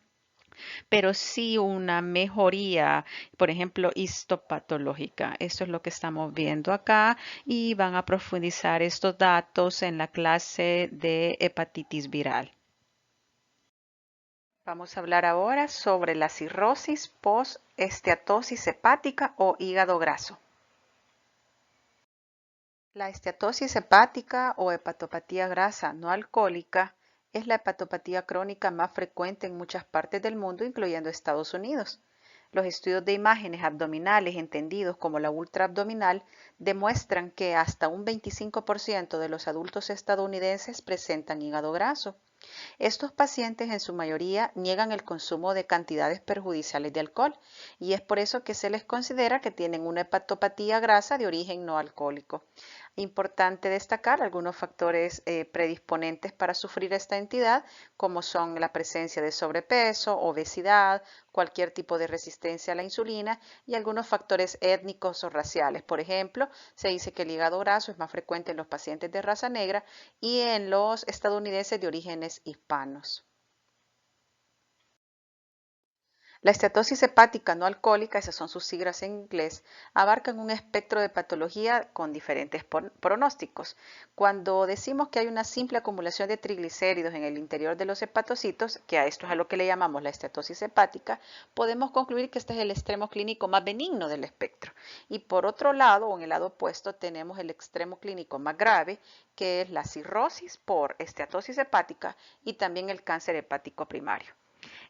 pero sí una mejoría, por ejemplo, histopatológica. Eso es lo que estamos viendo acá y van a profundizar estos datos en la clase de hepatitis viral. Vamos a hablar ahora sobre la cirrosis post-esteatosis hepática o hígado graso. La esteatosis hepática o hepatopatía grasa no alcohólica es la hepatopatía crónica más frecuente en muchas partes del mundo, incluyendo Estados Unidos. Los estudios de imágenes abdominales, entendidos como la ultraabdominal, demuestran que hasta un 25% de los adultos estadounidenses presentan hígado graso. Estos pacientes en su mayoría niegan el consumo de cantidades perjudiciales de alcohol y es por eso que se les considera que tienen una hepatopatía grasa de origen no alcohólico. Importante destacar algunos factores predisponentes para sufrir esta entidad, como son la presencia de sobrepeso, obesidad, cualquier tipo de resistencia a la insulina y algunos factores étnicos o raciales. Por ejemplo, se dice que el hígado graso es más frecuente en los pacientes de raza negra y en los estadounidenses de orígenes hispanos. La esteatosis hepática no alcohólica, esas son sus siglas en inglés, abarcan un espectro de patología con diferentes pronósticos. Cuando decimos que hay una simple acumulación de triglicéridos en el interior de los hepatocitos, que a esto es a lo que le llamamos la esteatosis hepática, podemos concluir que este es el extremo clínico más benigno del espectro. Y por otro lado, o en el lado opuesto, tenemos el extremo clínico más grave, que es la cirrosis por esteatosis hepática y también el cáncer hepático primario.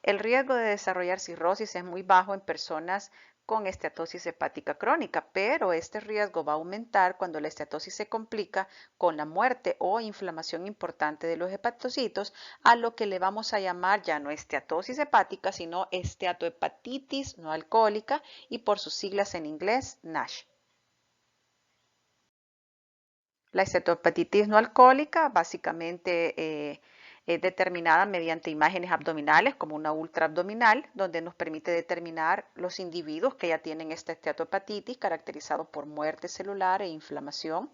El riesgo de desarrollar cirrosis es muy bajo en personas con esteatosis hepática crónica, pero este riesgo va a aumentar cuando la esteatosis se complica con la muerte o inflamación importante de los hepatocitos, a lo que le vamos a llamar ya no esteatosis hepática, sino esteatohepatitis no alcohólica y por sus siglas en inglés NASH. La esteatohepatitis no alcohólica básicamente es determinada mediante imágenes abdominales como una ultraabdominal, donde nos permite determinar los individuos que ya tienen esta esteatohepatitis caracterizado por muerte celular e inflamación.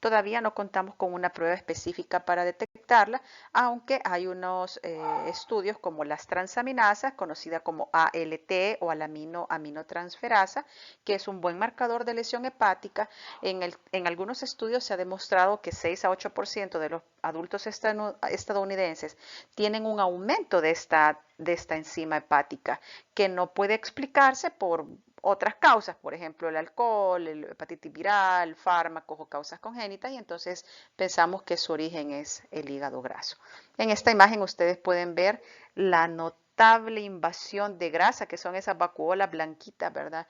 Todavía no contamos con una prueba específica para detectarla, aunque hay unos estudios como las transaminasas, conocida como ALT o aminotransferasa, que es un buen marcador de lesión hepática. En algunos estudios se ha demostrado que 6 a 8% de los adultos estadounidenses tienen un aumento de esta enzima hepática, que no puede explicarse por otras causas, por ejemplo el alcohol, el hepatitis viral, fármacos o causas congénitas, y entonces pensamos que su origen es el hígado graso. En esta imagen ustedes pueden ver la notable invasión de grasa, que son esas vacuolas blanquitas, ¿verdad?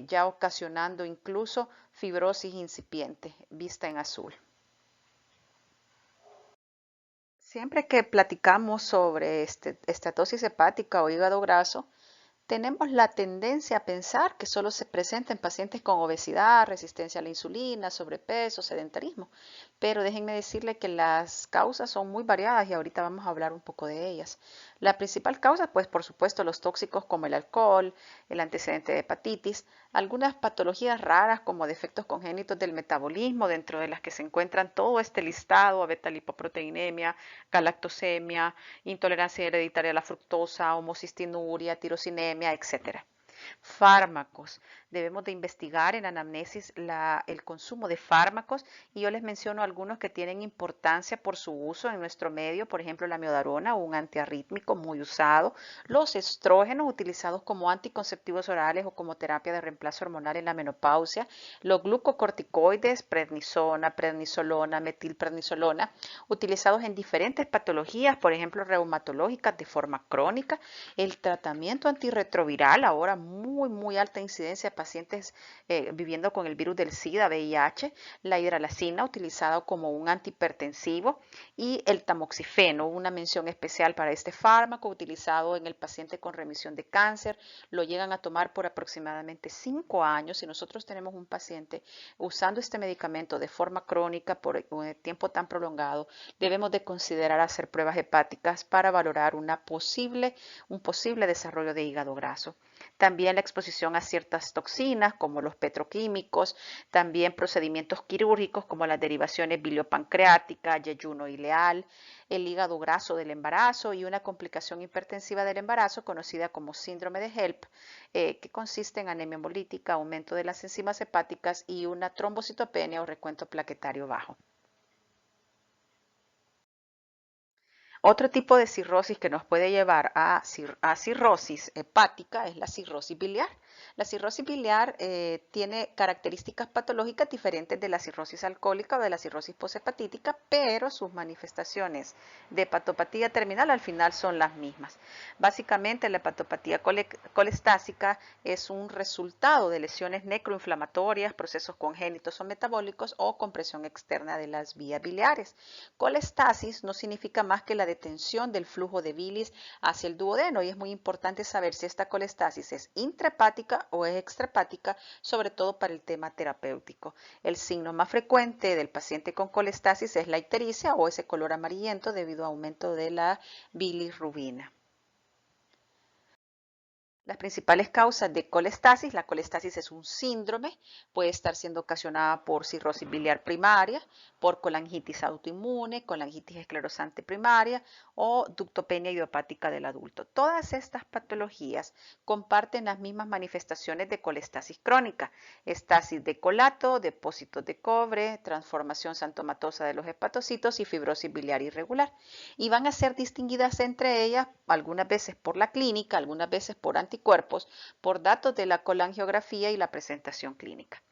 Ya ocasionando incluso fibrosis incipiente, vista en azul. Siempre que platicamos sobre esteatosis hepática o hígado graso, tenemos la tendencia a pensar que solo se presenta en pacientes con obesidad, resistencia a la insulina, sobrepeso, sedentarismo. Pero déjenme decirle que las causas son muy variadas y ahorita vamos a hablar un poco de ellas. La principal causa, pues por supuesto, los tóxicos como el alcohol, el antecedente de hepatitis, algunas patologías raras como defectos congénitos del metabolismo, dentro de las que se encuentran todo este listado: beta-lipoproteinemia, galactosemia, intolerancia hereditaria a la fructosa, homocistinuria, tirosinemia, etcétera. Fármacos. Debemos de investigar en anamnesis el consumo de fármacos y yo les menciono algunos que tienen importancia por su uso en nuestro medio, por ejemplo la miodarona, un antiarrítmico muy usado, los estrógenos utilizados como anticonceptivos orales o como terapia de reemplazo hormonal en la menopausia, los glucocorticoides, prednisona, prednisolona, metilprednisolona, utilizados en diferentes patologías, por ejemplo reumatológicas de forma crónica, el tratamiento antirretroviral, ahora muy alta incidencia de pacientes viviendo con el virus del SIDA, VIH, la hidralacina utilizada como un antihipertensivo y el tamoxifeno, una mención especial para este fármaco utilizado en el paciente con remisión de cáncer, lo llegan a tomar por aproximadamente 5 años. Si nosotros tenemos un paciente usando este medicamento de forma crónica por un tiempo tan prolongado, debemos de considerar hacer pruebas hepáticas para valorar un posible desarrollo de hígado graso. También la exposición a ciertas toxinas como los petroquímicos, también procedimientos quirúrgicos como las derivaciones biliopancreáticas, yeyuno ileal, el hígado graso del embarazo y una complicación hipertensiva del embarazo conocida como síndrome de HELP, que consiste en anemia hemolítica, aumento de las enzimas hepáticas y una trombocitopenia o recuento plaquetario bajo. Otro tipo de cirrosis que nos puede llevar a cirrosis hepática es la cirrosis biliar. La cirrosis biliar tiene características patológicas diferentes de la cirrosis alcohólica o de la cirrosis poshepatítica, pero sus manifestaciones de hepatopatía terminal al final son las mismas. Básicamente la hepatopatía colestásica es un resultado de lesiones necroinflamatorias, procesos congénitos o metabólicos o compresión externa de las vías biliares. Colestasis no significa más que la detención del flujo de bilis hacia el duodeno y es muy importante saber si esta colestasis es intrahepática o es extrahepática, sobre todo para el tema terapéutico. El signo más frecuente del paciente con colestasis es la ictericia o ese color amarillento debido a aumento de la bilirrubina. Las principales causas de colestasis, la colestasis es un síndrome, puede estar siendo ocasionada por cirrosis biliar primaria, por colangitis autoinmune, colangitis esclerosante primaria o ductopenia idiopática del adulto. Todas estas patologías comparten las mismas manifestaciones de colestasis crónica, estasis de colato, depósitos de cobre, transformación santomatosa de los hepatocitos y fibrosis biliar irregular. Y van a ser distinguidas entre ellas algunas veces por la clínica, algunas veces por anticuerpos, por datos de la colangiografía y la presentación clínica.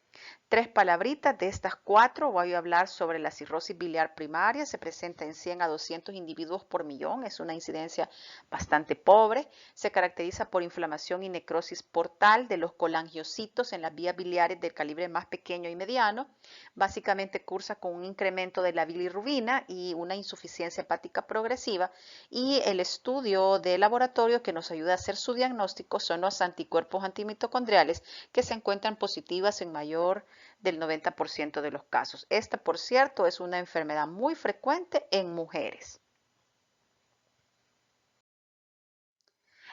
Tres palabritas de estas cuatro. Voy a hablar sobre la cirrosis biliar primaria. Se presenta en 100 a 200 individuos por millón. Es una incidencia bastante pobre. Se caracteriza por inflamación y necrosis portal de los colangiocitos en las vías biliares del calibre más pequeño y mediano. Básicamente cursa con un incremento de la bilirrubina y una insuficiencia hepática progresiva. Y el estudio de laboratorio que nos ayuda a hacer su diagnóstico son los anticuerpos antimitocondriales que se encuentran positivas en mayor del 90% de los casos. Esta, por cierto, es una enfermedad muy frecuente en mujeres.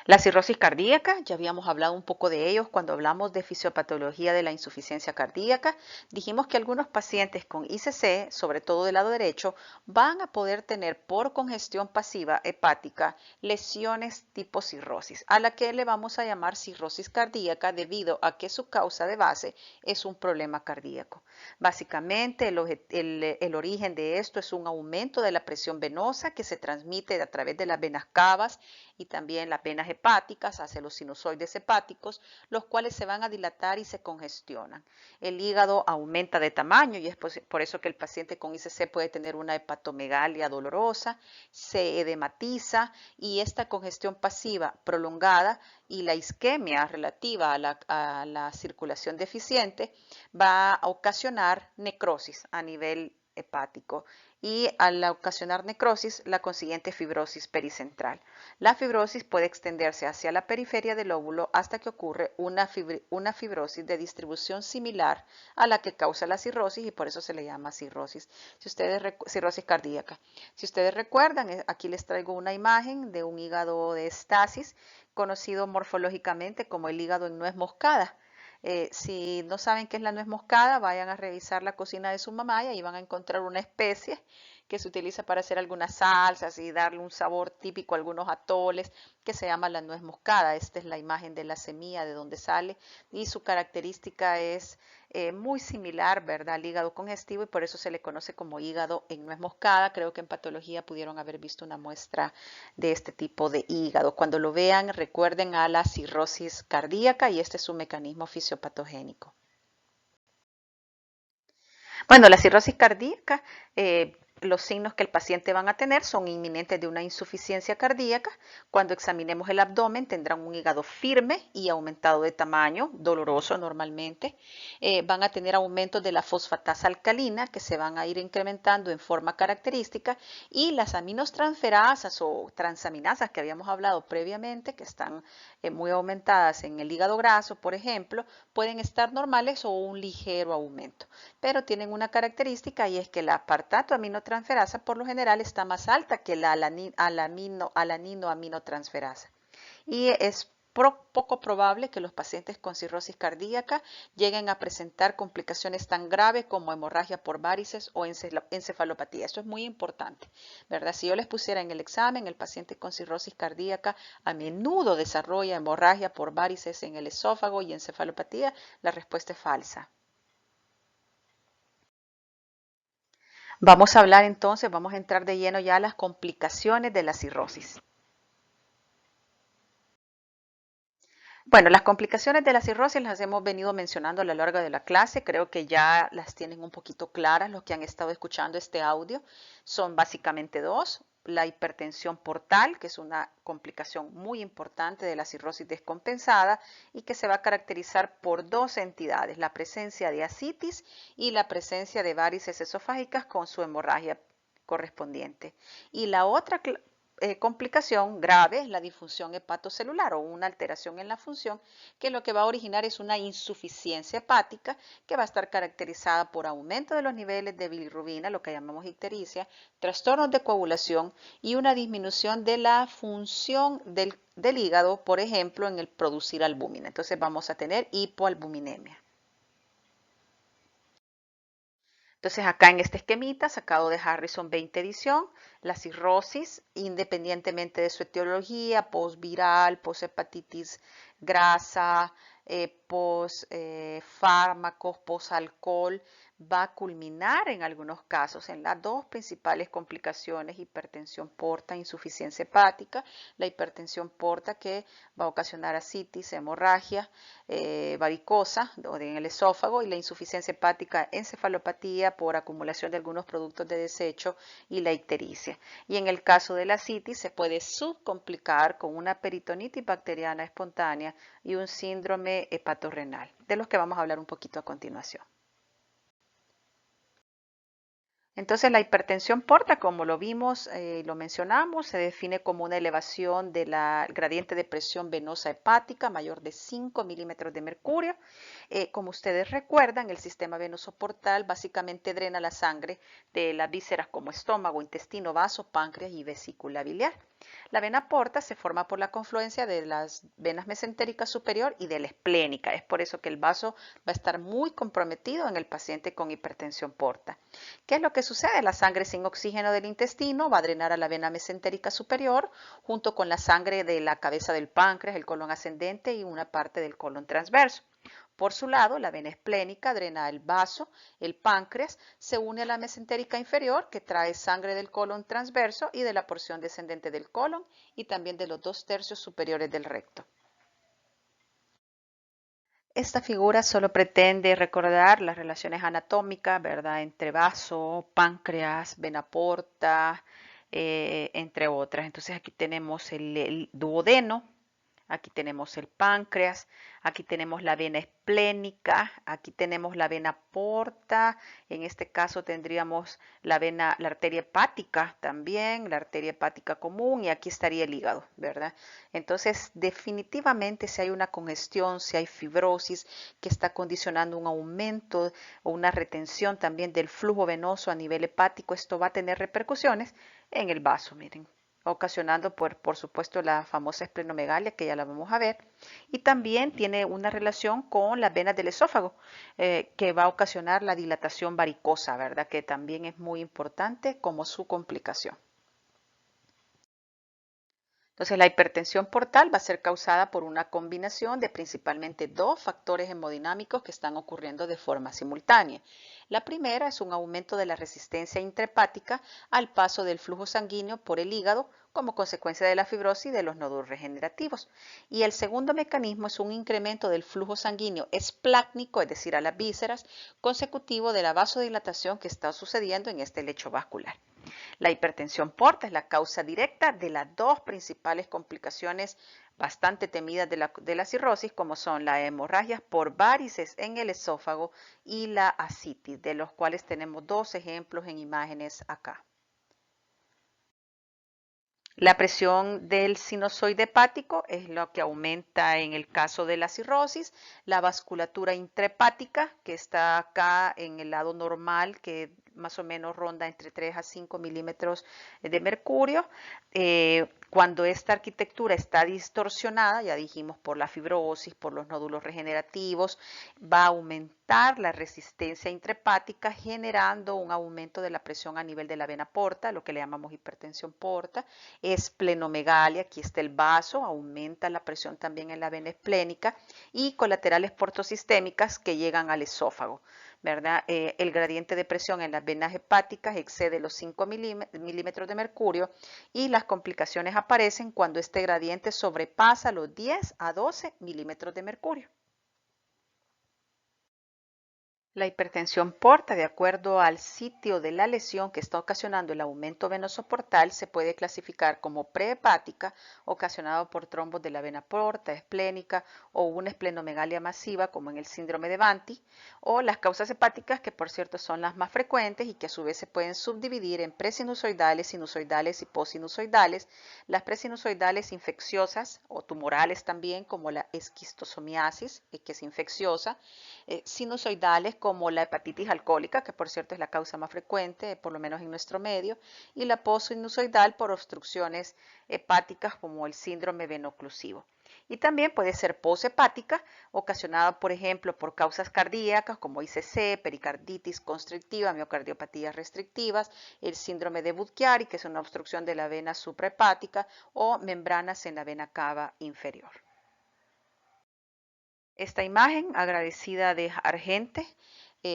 La cirrosis cardíaca, ya habíamos hablado un poco de ellos cuando hablamos de fisiopatología de la insuficiencia cardíaca. Dijimos que algunos pacientes con ICC, sobre todo del lado derecho, van a poder tener por congestión pasiva hepática lesiones tipo cirrosis, a la que le vamos a llamar cirrosis cardíaca debido a que su causa de base es un problema cardíaco. Básicamente, el origen de esto es un aumento de la presión venosa que se transmite a través de las venas cavas y también las venas hepáticas hacia los sinusoides hepáticos, los cuales se van a dilatar y se congestionan. El hígado aumenta de tamaño y es por eso que el paciente con ICC puede tener una hepatomegalia dolorosa, se edematiza y esta congestión pasiva prolongada y la isquemia relativa a la circulación deficiente va a ocasionar necrosis a nivel hepático y al ocasionar necrosis, la consiguiente fibrosis pericentral. La fibrosis puede extenderse hacia la periferia del óvulo hasta que ocurre una fibrosis de distribución similar a la que causa la cirrosis y por eso se le llama cirrosis. Cirrosis cardíaca. Si ustedes recuerdan, aquí les traigo una imagen de un hígado de estasis, conocido morfológicamente como el hígado en nuez moscada. Si no saben qué es la nuez moscada, vayan a revisar la cocina de su mamá y ahí van a encontrar una especie que se utiliza para hacer algunas salsas y darle un sabor típico a algunos atoles, que se llama la nuez moscada. Esta es la imagen de la semilla de donde sale y su característica es muy similar, ¿verdad?, al hígado congestivo y por eso se le conoce como hígado en nuez moscada. Creo que en patología pudieron haber visto una muestra de este tipo de hígado. Cuando lo vean, recuerden a la cirrosis cardíaca y este es su mecanismo fisiopatogénico. Bueno, la cirrosis cardíaca, los signos que el paciente van a tener son inminentes de una insuficiencia cardíaca. Cuando examinemos el abdomen tendrán un hígado firme y aumentado de tamaño, doloroso normalmente. Van a tener aumentos de la fosfatasa alcalina que se van a ir incrementando en forma característica y las aminotransferasas o transaminasas que habíamos hablado previamente, que están muy aumentadas en el hígado graso, por ejemplo, pueden estar normales o un ligero aumento, pero tienen una característica y es que la aspartato aminotransferasa por lo general está más alta que la alanino aminotransferasa y es poco probable que los pacientes con cirrosis cardíaca lleguen a presentar complicaciones tan graves como hemorragia por varices o encefalopatía. Eso es muy importante, ¿verdad? Si yo les pusiera en el examen, el paciente con cirrosis cardíaca a menudo desarrolla hemorragia por varices en el esófago y encefalopatía, la respuesta es falsa. Vamos a hablar entonces, vamos a entrar de lleno ya a las complicaciones de la cirrosis. Bueno, las complicaciones de la cirrosis las hemos venido mencionando a lo largo de la clase, creo que ya las tienen un poquito claras los que han estado escuchando este audio. Son básicamente dos: la hipertensión portal, que es una complicación muy importante de la cirrosis descompensada y que se va a caracterizar por dos entidades: la presencia de ascitis y la presencia de varices esofágicas con su hemorragia correspondiente. Y la otra complicación grave es la disfunción hepatocelular o una alteración en la función, que lo que va a originar es una insuficiencia hepática que va a estar caracterizada por aumento de los niveles de bilirrubina, lo que llamamos ictericia, trastornos de coagulación y una disminución de la función del hígado, por ejemplo, en el producir albúmina. Entonces vamos a tener hipoalbuminemia. Entonces acá en este esquemita sacado de Harrison 20 edición, la cirrosis, independientemente de su etiología, postviral, posthepatitis grasa, fármacos, posalcohol, va a culminar en algunos casos en las dos principales complicaciones: hipertensión porta, insuficiencia hepática. La hipertensión porta, que va a ocasionar ascitis, hemorragia, varicosa en el esófago, y la insuficiencia hepática, encefalopatía por acumulación de algunos productos de desecho y la ictericia. Y en el caso de la ascitis se puede subcomplicar con una peritonitis bacteriana espontánea y un síndrome hepatorrenal, de los que vamos a hablar un poquito a continuación. Entonces la hipertensión porta, como lo vimos y lo mencionamos, se define como una elevación del gradiente de presión venosa hepática mayor de 5 milímetros de mercurio. Como ustedes recuerdan, el sistema venoso portal básicamente drena la sangre de las vísceras como estómago, intestino, vaso, páncreas y vesícula biliar. La vena porta se forma por la confluencia de las venas mesentérica superior y de la esplénica. Es por eso que el vaso va a estar muy comprometido en el paciente con hipertensión porta. ¿Qué es lo que sucede? La sangre sin oxígeno del intestino va a drenar a la vena mesentérica superior junto con la sangre de la cabeza del páncreas, el colon ascendente y una parte del colon transverso. Por su lado, la vena esplénica drena el vaso, el páncreas, se une a la mesentérica inferior, que trae sangre del colon transverso y de la porción descendente del colon y también de los 2/3 superiores del recto. Esta figura solo pretende recordar las relaciones anatómicas, ¿verdad?, entre vaso, páncreas, vena porta, entre otras. Entonces aquí tenemos el duodeno. Aquí tenemos el páncreas, aquí tenemos la vena esplénica, aquí tenemos la vena porta, en este caso tendríamos la arteria hepática también, la arteria hepática común, y aquí estaría el hígado, ¿verdad? Entonces, definitivamente si hay una congestión, si hay fibrosis que está condicionando un aumento o una retención también del flujo venoso a nivel hepático, esto va a tener repercusiones en el vaso, miren. ocasionando por supuesto la famosa esplenomegalia, que ya la vamos a ver, y también tiene una relación con las venas del esófago, que va a ocasionar la dilatación varicosa, ¿verdad? Que también es muy importante como su complicación. Entonces, la hipertensión portal va a ser causada por una combinación de principalmente dos factores hemodinámicos que están ocurriendo de forma simultánea. La primera es un aumento de la resistencia intrahepática al paso del flujo sanguíneo por el hígado como consecuencia de la fibrosis y de los nódulos regenerativos. Y el segundo mecanismo es un incremento del flujo sanguíneo esplácnico, es decir, a las vísceras, consecutivo de la vasodilatación que está sucediendo en este lecho vascular. La hipertensión porta es la causa directa de las dos principales complicaciones bastante temidas de la cirrosis, como son las hemorragias por varices en el esófago y la ascitis, de los cuales tenemos dos ejemplos en imágenes acá. La presión del sinusoide hepático es lo que aumenta en el caso de la cirrosis. La vasculatura intrahepática, que está acá en el lado normal, que más o menos ronda entre 3 a 5 milímetros de mercurio. Cuando esta arquitectura está distorsionada, ya dijimos por la fibrosis, por los nódulos regenerativos, va a aumentar la resistencia intrahepática, generando un aumento de la presión a nivel de la vena porta, lo que le llamamos hipertensión porta. Esplenomegalia, aquí está el vaso, aumenta la presión también en la vena esplénica, y colaterales portosistémicas que llegan al esófago, ¿verdad? El gradiente de presión en las venas hepáticas excede los 5 milímetros de mercurio, y las complicaciones aparecen cuando este gradiente sobrepasa los 10 a 12 milímetros de mercurio. La hipertensión porta, de acuerdo al sitio de la lesión que está ocasionando el aumento venoso portal, se puede clasificar como prehepática, ocasionado por trombos de la vena porta, esplénica o una esplenomegalia masiva, como en el síndrome de Banti, o las causas hepáticas, que por cierto son las más frecuentes y que a su vez se pueden subdividir en presinusoidales, sinusoidales y posinusoidales. Las presinusoidales infecciosas o tumorales también, como la esquistosomiasis, que es infecciosa, sinusoidales como la hepatitis alcohólica, que por cierto es la causa más frecuente, por lo menos en nuestro medio, y la postsinusoidal por obstrucciones hepáticas como el síndrome veno-oclusivo. Y también puede ser poshepática, ocasionada, por ejemplo, por causas cardíacas como ICC, pericarditis constrictiva, miocardiopatías restrictivas, el síndrome de Budd-Chiari, que es una obstrucción de la vena suprahepática, o membranas en la vena cava inferior. Esta imagen agradecida de Argente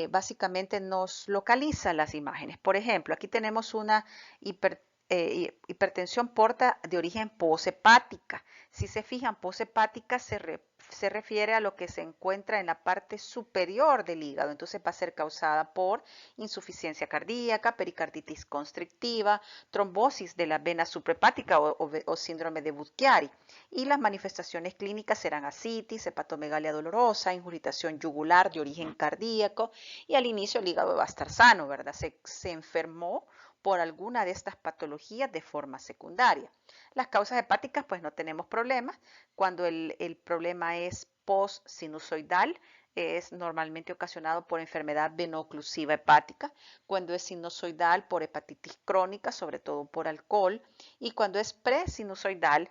básicamente nos localiza las imágenes. Por ejemplo, aquí tenemos una hipertensión porta de origen poshepática. Si se fijan, poshepática se refiere a lo que se encuentra en la parte superior del hígado. Entonces va a ser causada por insuficiencia cardíaca, pericarditis constrictiva, trombosis de la vena suprahepática o síndrome de Budd-Chiari. Y las manifestaciones clínicas serán ascitis, hepatomegalia dolorosa, ingurgitación yugular de origen cardíaco, y al inicio el hígado va a estar sano, ¿verdad? Se enfermó por alguna de estas patologías de forma secundaria. Las causas hepáticas, pues no tenemos problemas. Cuando el problema es post-sinusoidal, es normalmente ocasionado por enfermedad veno-oclusiva hepática. Cuando es sinusoidal, por hepatitis crónica, sobre todo por alcohol. Y cuando es pre-sinusoidal,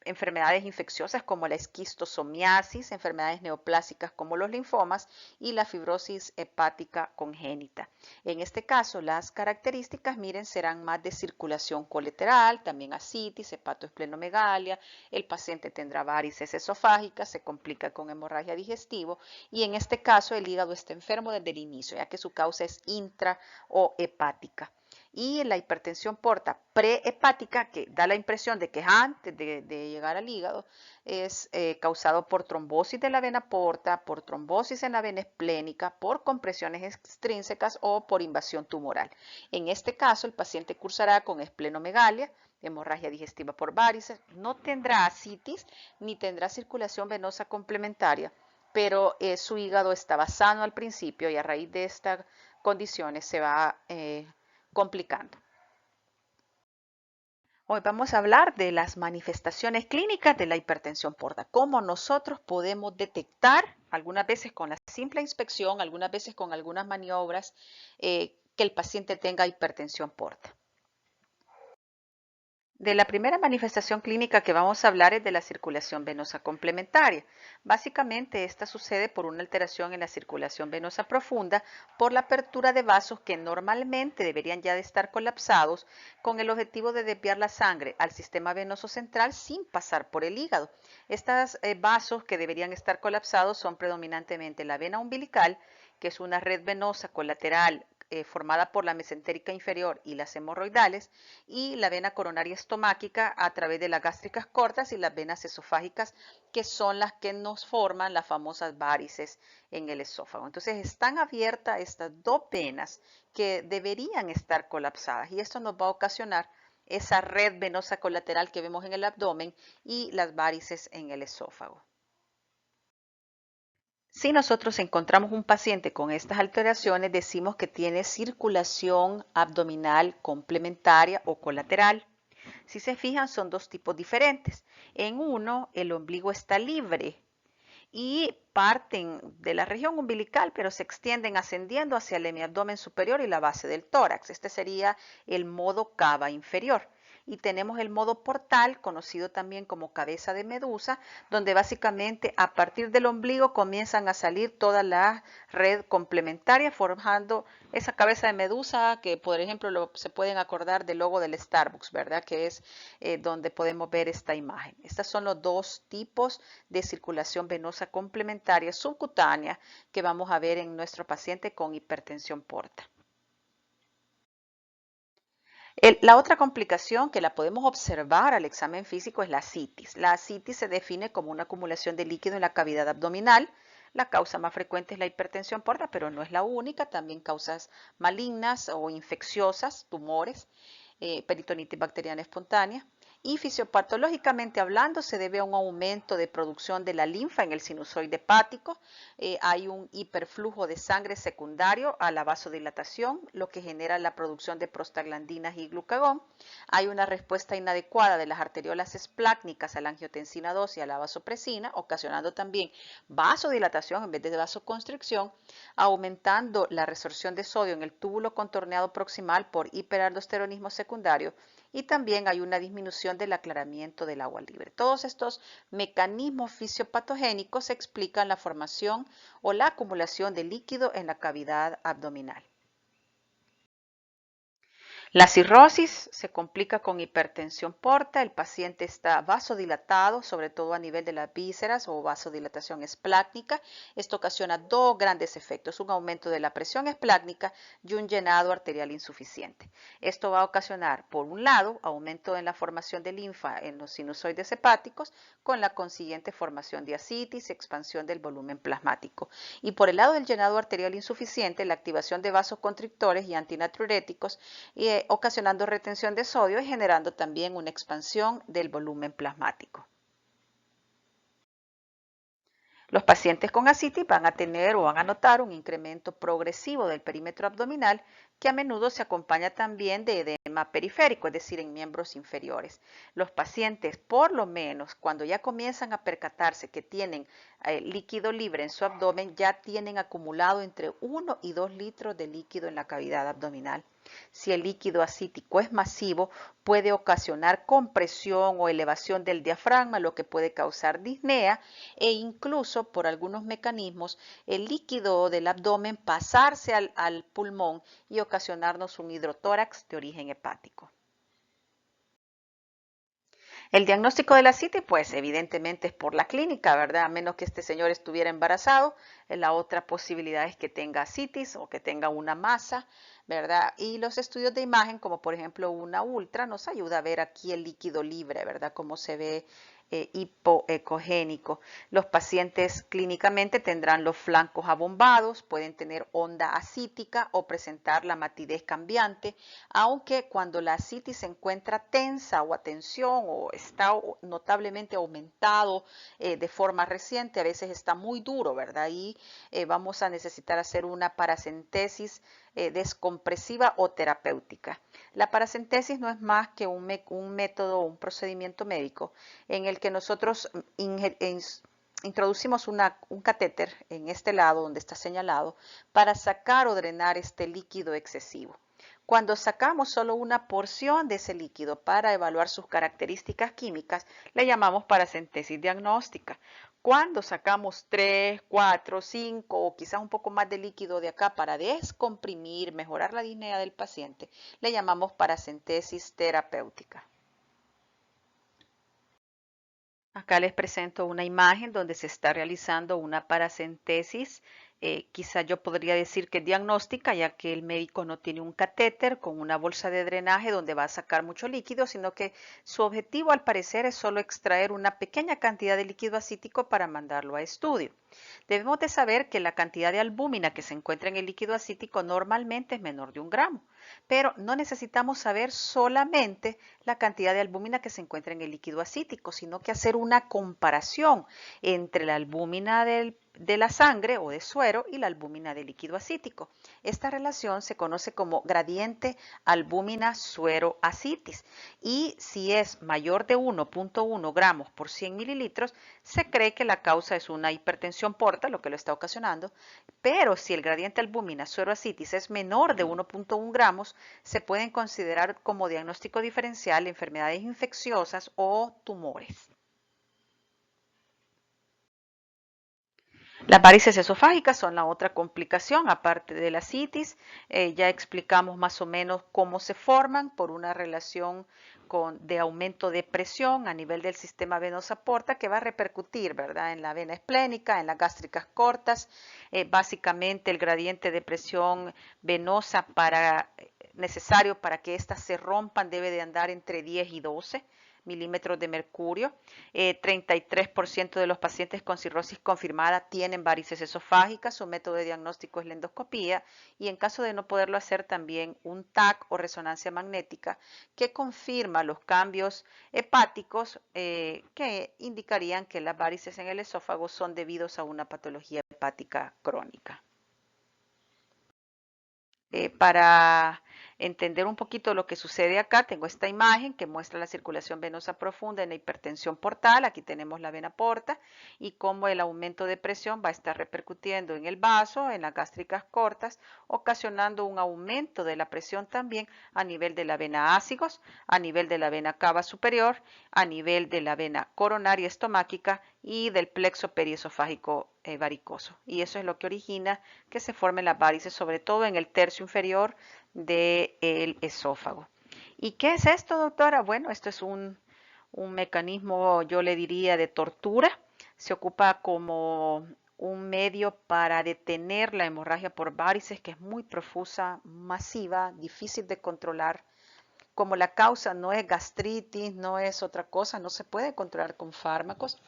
enfermedades infecciosas como la esquistosomiasis, enfermedades neoplásicas como los linfomas y la fibrosis hepática congénita. En este caso, las características, miren, serán más de circulación colateral, también ascitis, hepatoesplenomegalia, el paciente tendrá varices esofágicas, se complica con hemorragia digestiva, y en este caso el hígado está enfermo desde el inicio, ya que su causa es intra o hepática. Y la hipertensión porta prehepática, que da la impresión de que es antes de llegar al hígado, es causado por trombosis de la vena porta, por trombosis en la vena esplénica, por compresiones extrínsecas o por invasión tumoral. En este caso, el paciente cursará con esplenomegalia, hemorragia digestiva por varices, no tendrá ascitis ni tendrá circulación venosa complementaria, pero su hígado estaba sano al principio y a raíz de estas condiciones se va complicando. Hoy vamos a hablar de las manifestaciones clínicas de la hipertensión porta, cómo nosotros podemos detectar, algunas veces con la simple inspección, algunas veces con algunas maniobras, que el paciente tenga hipertensión porta. De la primera manifestación clínica que vamos a hablar es de la circulación venosa complementaria. Básicamente, esta sucede por una alteración en la circulación venosa profunda por la apertura de vasos que normalmente deberían ya de estar colapsados con el objetivo de desviar la sangre al sistema venoso central sin pasar por el hígado. Estos vasos que deberían estar colapsados son predominantemente la vena umbilical, que es una red venosa colateral formada por la mesentérica inferior y las hemorroidales, y la vena coronaria estomáquica a través de las gástricas cortas y las venas esofágicas, que son las que nos forman las famosas varices en el esófago. Entonces están abiertas estas dos venas que deberían estar colapsadas y esto nos va a ocasionar esa red venosa colateral que vemos en el abdomen y las varices en el esófago. Si nosotros encontramos un paciente con estas alteraciones, decimos que tiene circulación abdominal complementaria o colateral. Si se fijan, son dos tipos diferentes. En uno, el ombligo está libre y parten de la región umbilical, pero se extienden ascendiendo hacia el hemiabdomen superior y la base del tórax. Este sería el modo cava inferior. Y tenemos el modo portal, conocido también como cabeza de medusa, donde básicamente a partir del ombligo comienzan a salir toda la red complementaria formando esa cabeza de medusa que, por ejemplo, se pueden acordar del logo del Starbucks, ¿verdad? Que es donde podemos ver esta imagen. Estos son los dos tipos de circulación venosa complementaria subcutánea que vamos a ver en nuestro paciente con hipertensión porta. La otra complicación que la podemos observar al examen físico es la ascitis. La ascitis se define como una acumulación de líquido en la cavidad abdominal. La causa más frecuente es la hipertensión porta, pero no es la única. También causas malignas o infecciosas, tumores, peritonitis bacteriana espontánea. Y fisiopatológicamente hablando, se debe a un aumento de producción de la linfa en el sinusoide hepático. Hay un hiperflujo de sangre secundario a la vasodilatación, lo que genera la producción de prostaglandinas y glucagón. Hay una respuesta inadecuada de las arteriolas esplácnicas a la angiotensina 2 y a la vasopresina, ocasionando también vasodilatación en vez de vasoconstricción, aumentando la resorción de sodio en el túbulo contorneado proximal por hiperaldosteronismo secundario, y también hay una disminución del aclaramiento del agua libre. Todos estos mecanismos fisiopatogénicos explican la formación o la acumulación de líquido en la cavidad abdominal. La cirrosis se complica con hipertensión porta, el paciente está vasodilatado, sobre todo a nivel de las vísceras o vasodilatación esplácnica. Esto ocasiona dos grandes efectos, un aumento de la presión esplácnica y un llenado arterial insuficiente. Esto va a ocasionar, por un lado, aumento en la formación de linfa en los sinusoides hepáticos, con la consiguiente formación de ascitis y expansión del volumen plasmático. Y por el lado del llenado arterial insuficiente, la activación de vasoconstrictores y antinatriuréticos ocasionando retención de sodio y generando también una expansión del volumen plasmático. Los pacientes con ascitis van a tener o van a notar un incremento progresivo del perímetro abdominal que a menudo se acompaña también de edema periférico, es decir, en miembros inferiores. Los pacientes, por lo menos, cuando ya comienzan a percatarse que tienen líquido libre en su abdomen, ya tienen acumulado entre 1 y 2 litros de líquido en la cavidad abdominal. Si el líquido ascítico es masivo, puede ocasionar compresión o elevación del diafragma, lo que puede causar disnea e incluso por algunos mecanismos el líquido del abdomen pasarse al pulmón y ocasionarnos un hidrotórax de origen hepático. El diagnóstico de la ascitis, pues evidentemente es por la clínica, ¿verdad? A menos que este señor estuviera embarazado. La otra posibilidad es que tenga ascitis o que tenga una masa, ¿verdad? Y los estudios de imagen, como por ejemplo una ultra, nos ayuda a ver aquí el líquido libre, ¿verdad? Cómo se ve hipoecogénico. Los pacientes clínicamente tendrán los flancos abombados, pueden tener onda ascítica o presentar la matidez cambiante, aunque cuando la ascitis se encuentra tensa o a tensión o está notablemente aumentado de forma reciente, a veces está muy duro, ¿verdad? Y vamos a necesitar hacer una paracentesis descompresiva o terapéutica. La paracentesis no es más que un método o un procedimiento médico en el que nosotros introducimos un catéter en este lado donde está señalado para sacar o drenar este líquido excesivo. Cuando sacamos solo una porción de ese líquido para evaluar sus características químicas, le llamamos paracentesis diagnóstica. Cuando sacamos 3, 4, 5 o quizás un poco más de líquido de acá para descomprimir, mejorar la disnea del paciente, le llamamos paracentesis terapéutica. Acá les presento una imagen donde se está realizando una paracentesis. Quizá yo podría decir que diagnóstica, ya que el médico no tiene un catéter con una bolsa de drenaje donde va a sacar mucho líquido, sino que su objetivo al parecer es solo extraer una pequeña cantidad de líquido acítico para mandarlo a estudio. Debemos de saber que la cantidad de albúmina que se encuentra en el líquido acítico normalmente es menor de 1 gramo, pero no necesitamos saber solamente la cantidad de albúmina que se encuentra en el líquido acítico, sino que hacer una comparación entre la albúmina de la sangre o de suero y la albúmina del líquido acítico. Esta relación se conoce como gradiente albúmina-suero-ascitis y si es mayor de 1.1 gramos por 100 mililitros, se cree que la causa es una hipertensión porta, lo que lo está ocasionando, pero si el gradiente albúmina-suero-ascitis es menor de 1.1 gramos, se pueden considerar como diagnóstico diferencial enfermedades infecciosas o tumores. Las varices esofágicas son la otra complicación, aparte de la citis. Ya explicamos más o menos cómo se forman por una relación de aumento de presión a nivel del sistema venosa porta que va a repercutir, ¿verdad?, en la vena esplénica, en las gástricas cortas. Básicamente el gradiente de presión venosa necesario para que éstas se rompan debe de andar entre 10 y 12 milímetros de mercurio. 33% de los pacientes con cirrosis confirmada tienen varices esofágicas. Su método de diagnóstico es la endoscopía y en caso de no poderlo hacer también un TAC o resonancia magnética que confirma los cambios hepáticos que indicarían que las varices en el esófago son debidos a una patología hepática crónica. Para entender un poquito lo que sucede acá, tengo esta imagen que muestra la circulación venosa profunda en la hipertensión portal. Aquí tenemos la vena porta y cómo el aumento de presión va a estar repercutiendo en el vaso, en las gástricas cortas, ocasionando un aumento de la presión también a nivel de la vena ácigos, a nivel de la vena cava superior, a nivel de la vena coronaria estomáquica y del plexo periesofágico varicoso. Y eso es lo que origina que se formen las varices, sobre todo en el tercio inferior del esófago. ¿Y qué es esto, doctora? Bueno, esto es un mecanismo, yo le diría, de tortura. Se ocupa como un medio para detener la hemorragia por varices, que es muy profusa, masiva, difícil de controlar. Como la causa no es gastritis, no es otra cosa, no se puede controlar con fármacos.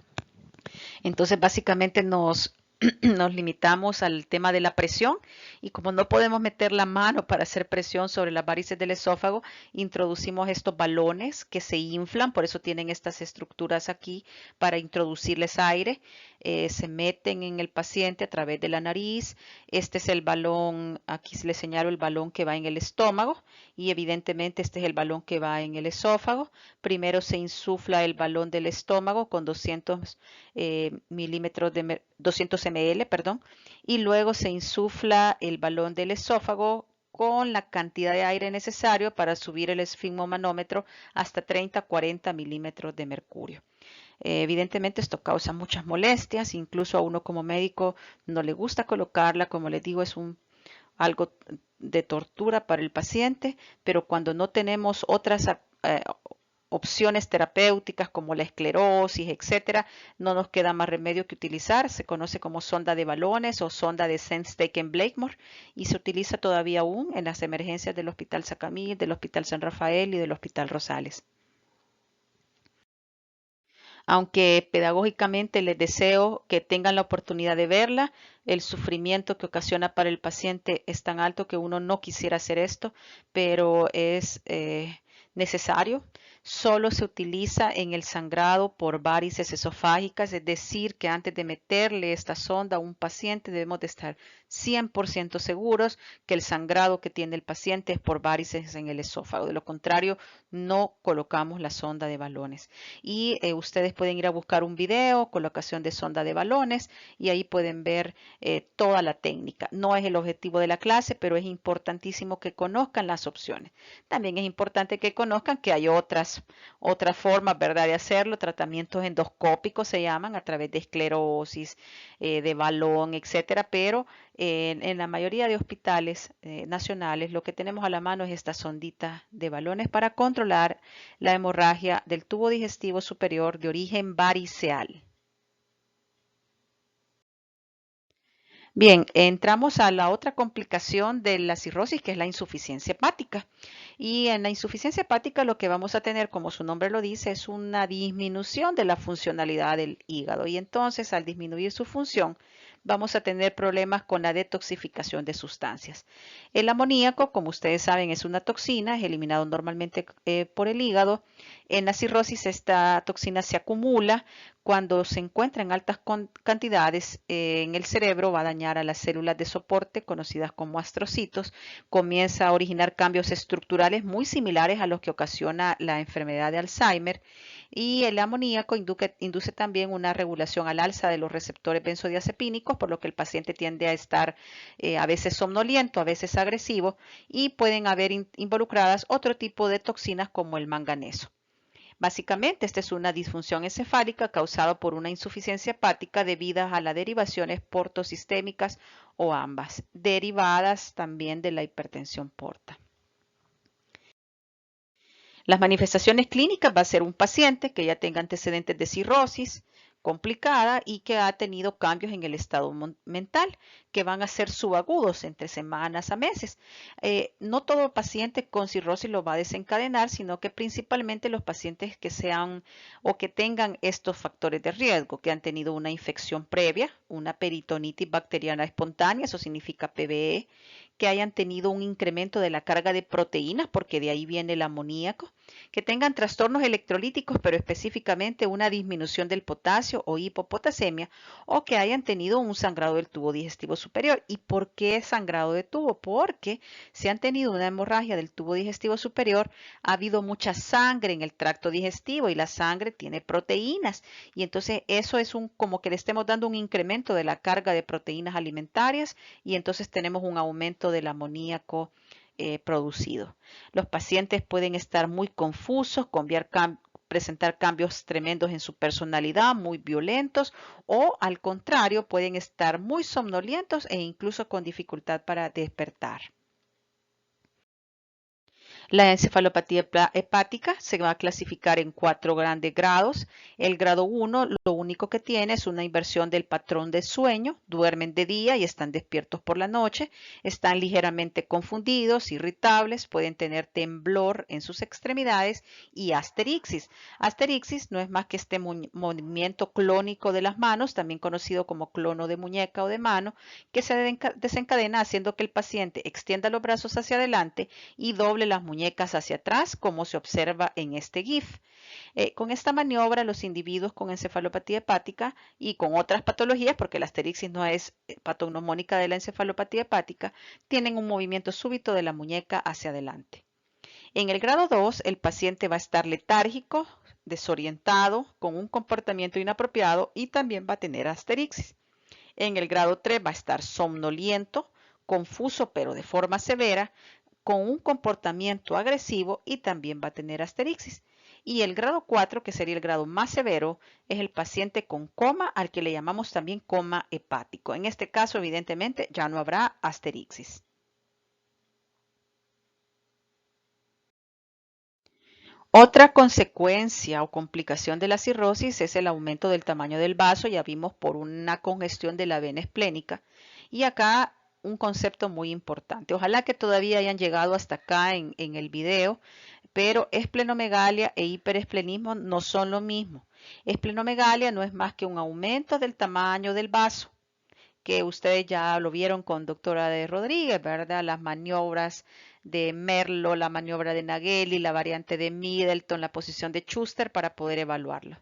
Entonces, básicamente nos limitamos al tema de la presión y como no podemos meter la mano para hacer presión sobre las varices del esófago, introducimos estos balones que se inflan, por eso tienen estas estructuras aquí para introducirles aire. Se meten en el paciente a través de la nariz. Este es el balón, aquí les señalo el balón que va en el estómago y evidentemente este es el balón que va en el esófago. Primero se insufla el balón del estómago con 200 milímetros de 200 ml, perdón, y luego se insufla el balón del esófago con la cantidad de aire necesario para subir el esfigmomanómetro hasta 30-40 milímetros de mercurio. Evidentemente esto causa muchas molestias, incluso a uno como médico no le gusta colocarla, como les digo, es algo de tortura para el paciente, pero cuando no tenemos otras opciones terapéuticas como la esclerosis, etcétera, no nos queda más remedio que utilizar. Se conoce como sonda de balones o sonda de Sense-Taken-Blakemore y se utiliza todavía aún en las emergencias del Hospital Sacamil, del Hospital San Rafael y del Hospital Rosales. Aunque pedagógicamente les deseo que tengan la oportunidad de verla, el sufrimiento que ocasiona para el paciente es tan alto que uno no quisiera hacer esto, pero es necesario. solo se utiliza en el sangrado por varices esofágicas, es decir, que antes de meterle esta sonda a un paciente debemos de estar 100% seguros que el sangrado que tiene el paciente es por varices en el esófago. De lo contrario, no colocamos la sonda de balones. Y ustedes pueden ir a buscar un video, colocación de sonda de balones, y ahí pueden ver toda la técnica. No es el objetivo de la clase, pero es importantísimo que conozcan las opciones. También es importante que conozcan que hay otras formas, ¿verdad?, de hacerlo. Tratamientos endoscópicos se llaman, a través de esclerosis, de balón, etcétera. Pero en la mayoría de hospitales nacionales lo que tenemos a la mano es esta sondita de balones para controlar la hemorragia del tubo digestivo superior de origen variceal. Bien, entramos a la otra complicación de la cirrosis, que es la insuficiencia hepática. Y en la insuficiencia hepática lo que vamos a tener, como su nombre lo dice, es una disminución de la funcionalidad del hígado. Y entonces, al disminuir su función, vamos a tener problemas con la detoxificación de sustancias. El amoníaco, como ustedes saben, es una toxina, es eliminado normalmente por el hígado. En la cirrosis esta toxina se acumula. Cuando se encuentra en altas cantidades en el cerebro, va a dañar a las células de soporte, conocidas como astrocitos. Comienza a originar cambios estructurales muy similares a los que ocasiona la enfermedad de Alzheimer. Y el amoníaco induce también una regulación al alza de los receptores benzodiazepínicos, por lo que el paciente tiende a estar a veces somnoliento, a veces agresivo, y pueden haber involucradas otro tipo de toxinas como el manganeso. Básicamente, esta es una disfunción encefálica causada por una insuficiencia hepática debido a las derivaciones portosistémicas o ambas, derivadas también de la hipertensión porta. Las manifestaciones clínicas va a ser un paciente que ya tenga antecedentes de cirrosis complicada y que ha tenido cambios en el estado mental que van a ser subagudos entre semanas a meses. No todo paciente con cirrosis lo va a desencadenar, sino que principalmente los pacientes que sean o que tengan estos factores de riesgo, que han tenido una infección previa, una peritonitis bacteriana espontánea, eso significa PBE, que hayan tenido un incremento de la carga de proteínas, porque de ahí viene el amoníaco, que tengan trastornos electrolíticos, pero específicamente una disminución del potasio o hipopotasemia, o que hayan tenido un sangrado del tubo digestivo superior. ¿Y por qué sangrado de tubo? Porque si han tenido una hemorragia del tubo digestivo superior, ha habido mucha sangre en el tracto digestivo y la sangre tiene proteínas, y entonces eso es como que le estemos dando un incremento de la carga de proteínas alimentarias, y entonces tenemos un aumento del amoníaco producido. Los pacientes pueden estar muy confusos, presentar cambios tremendos en su personalidad, muy violentos, o al contrario, pueden estar muy somnolientos e incluso con dificultad para despertar. La encefalopatía hepática se va a clasificar en 4 grandes grados. El grado 1 lo único que tiene es una inversión del patrón de sueño. Duermen de día y están despiertos por la noche. Están ligeramente confundidos, irritables, pueden tener temblor en sus extremidades y asterixis. Asterixis no es más que este movimiento clónico de las manos, también conocido como clono de muñeca o de mano, que se desencadena haciendo que el paciente extienda los brazos hacia adelante y doble las muñecas hacia atrás, como se observa en este GIF. Con esta maniobra, los individuos con encefalopatía hepática y con otras patologías, porque la asterixis no es patognomónica de la encefalopatía hepática, tienen un movimiento súbito de la muñeca hacia adelante. En el grado 2, el paciente va a estar letárgico, desorientado, con un comportamiento inapropiado y también va a tener asterixis. En el grado 3 va a estar somnoliento, confuso pero de forma severa, con un comportamiento agresivo y también va a tener asterixis. Y el grado 4, que sería el grado más severo, es el paciente con coma, al que le llamamos también coma hepático. En este caso, evidentemente, ya no habrá asterixis. Otra consecuencia o complicación de la cirrosis es el aumento del tamaño del vaso, ya vimos, por una congestión de la vena esplénica. Y acá un concepto muy importante. Ojalá que todavía hayan llegado hasta acá en el video, pero esplenomegalia e hiperesplenismo no son lo mismo. Esplenomegalia no es más que un aumento del tamaño del vaso, que ustedes ya lo vieron con doctora de Rodríguez, ¿verdad? Las maniobras de Merlo, la maniobra de Nageli, la variante de Middleton, la posición de Schuster para poder evaluarlo.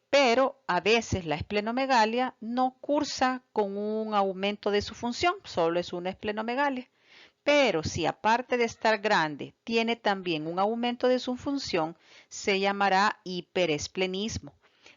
Pero a veces la esplenomegalia no cursa con un aumento de su función, solo es una esplenomegalia. Pero si aparte de estar grande tiene también un aumento de su función, se llamará hiperesplenismo.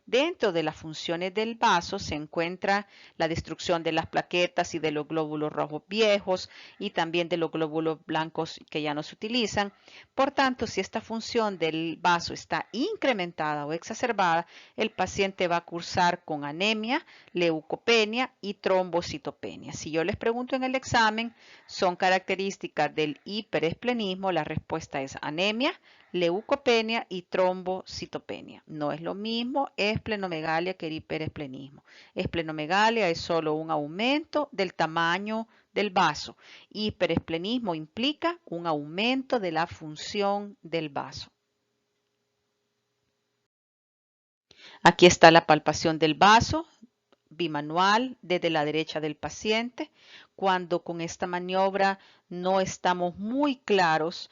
Dentro de las funciones del vaso se encuentra la destrucción de las plaquetas y de los glóbulos rojos viejos y también de los glóbulos blancos que ya no se utilizan. Por tanto, si esta función del vaso está incrementada o exacerbada, el paciente va a cursar con anemia, leucopenia y trombocitopenia. Si yo les pregunto en el examen, ¿son características del hiperesplenismo? La respuesta es anemia, leucopenia y trombocitopenia. No es lo mismo esplenomegalia que el hiperesplenismo. Esplenomegalia es solo un aumento del tamaño del vaso. Hiperesplenismo implica un aumento de la función del vaso. Aquí está la palpación del vaso bimanual desde la derecha del paciente. Cuando con esta maniobra no estamos muy claros,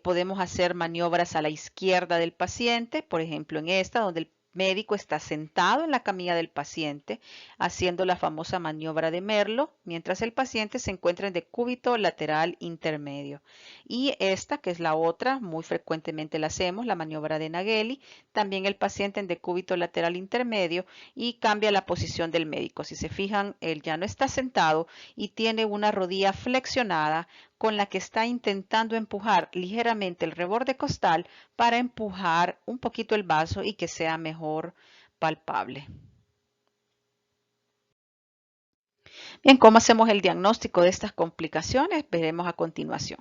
podemos hacer maniobras a la izquierda del paciente, por ejemplo en esta, donde el médico está sentado en la camilla del paciente haciendo la famosa maniobra de Merlo, mientras el paciente se encuentra en decúbito lateral intermedio. Y esta, que es la otra, muy frecuentemente la hacemos, la maniobra de Nageli, también el paciente en decúbito lateral intermedio y cambia la posición del médico. Si se fijan, él ya no está sentado y tiene una rodilla flexionada con la que está intentando empujar ligeramente el reborde costal para empujar un poquito el vaso y que sea mejor palpable. Bien, ¿cómo hacemos el diagnóstico de estas complicaciones? Veremos a continuación.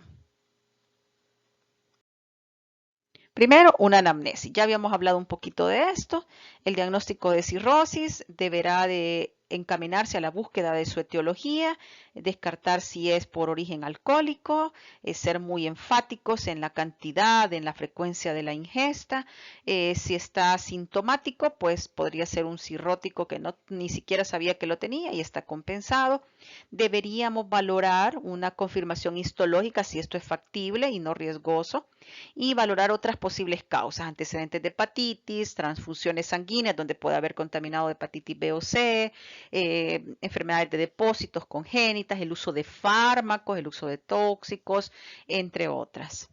Primero, una anamnesis. Ya habíamos hablado un poquito de esto. El diagnóstico de cirrosis deberá de encaminarse a la búsqueda de su etiología, descartar si es por origen alcohólico, ser muy enfáticos en la cantidad, en la frecuencia de la ingesta. Si está sintomático, pues podría ser un cirrótico que ni siquiera sabía que lo tenía y está compensado. Deberíamos valorar una confirmación histológica si esto es factible y no riesgoso, y valorar otras posibles causas, antecedentes de hepatitis, transfusiones sanguíneas donde puede haber contaminado de hepatitis B o C, enfermedades de depósitos congénitas, el uso de fármacos, el uso de tóxicos, entre otras.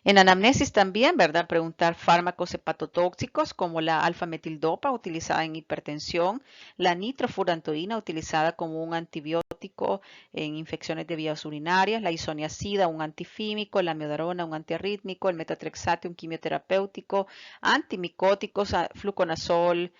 En anamnesis también, ¿verdad? Preguntar fármacos hepatotóxicos como la alfa-metildopa utilizada en hipertensión, la nitrofurantoína utilizada como un antibiótico en infecciones de vías urinarias, la isoniazida, un antifímico, la amiodarona, un antiarrítmico, el metotrexate, un quimioterapéutico, antimicóticos, fluconazol,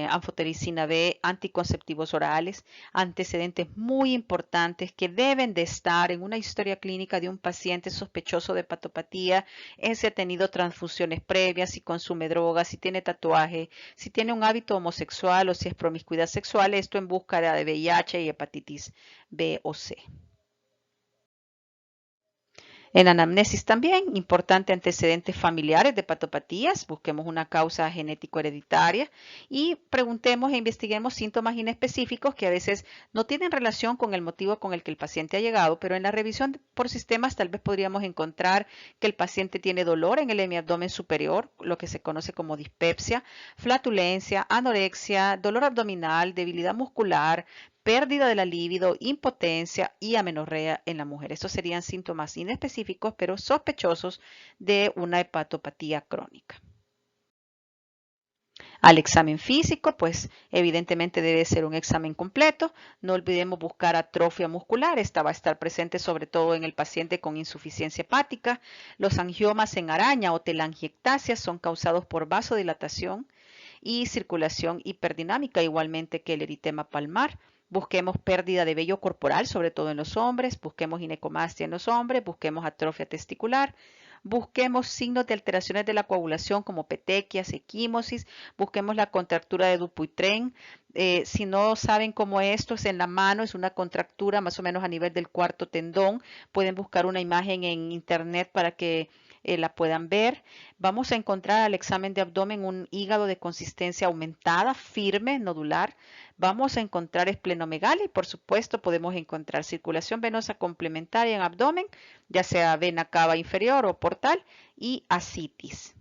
anfotericina B, anticonceptivos orales, antecedentes muy importantes que deben de estar en una historia clínica de un paciente sospechoso de hepatopatía, es si ha tenido transfusiones previas, si consume drogas, si tiene tatuaje, si tiene un hábito homosexual o si es promiscuidad sexual, esto en búsqueda de VIH y hepatitis B o C. En anamnesis también, importante antecedentes familiares de hepatopatías, busquemos una causa genético-hereditaria y preguntemos e investiguemos síntomas inespecíficos que a veces no tienen relación con el motivo con el que el paciente ha llegado, pero en la revisión por sistemas tal vez podríamos encontrar que el paciente tiene dolor en el hemiabdomen superior, lo que se conoce como dispepsia, flatulencia, anorexia, dolor abdominal, debilidad muscular, pérdida de la libido, impotencia y amenorrea en la mujer. Estos serían síntomas inespecíficos pero sospechosos de una hepatopatía crónica. Al examen físico, pues evidentemente debe ser un examen completo. No olvidemos buscar atrofia muscular. Esta va a estar presente sobre todo en el paciente con insuficiencia hepática. Los angiomas en araña o telangiectasia son causados por vasodilatación y circulación hiperdinámica, igualmente que el eritema palmar. Busquemos pérdida de vello corporal, sobre todo en los hombres, busquemos ginecomastia en los hombres, busquemos atrofia testicular, busquemos signos de alteraciones de la coagulación como petequias, equimosis, busquemos la contractura de Dupuytren. Si no saben cómo esto es en la mano, es una contractura más o menos a nivel del cuarto tendón. Pueden buscar una imagen en internet para que la puedan ver. Vamos a encontrar al examen de abdomen un hígado de consistencia aumentada, firme, nodular. Vamos a encontrar esplenomegalia y por supuesto podemos encontrar circulación venosa complementaria en abdomen, ya sea vena cava inferior o portal, y ascitis.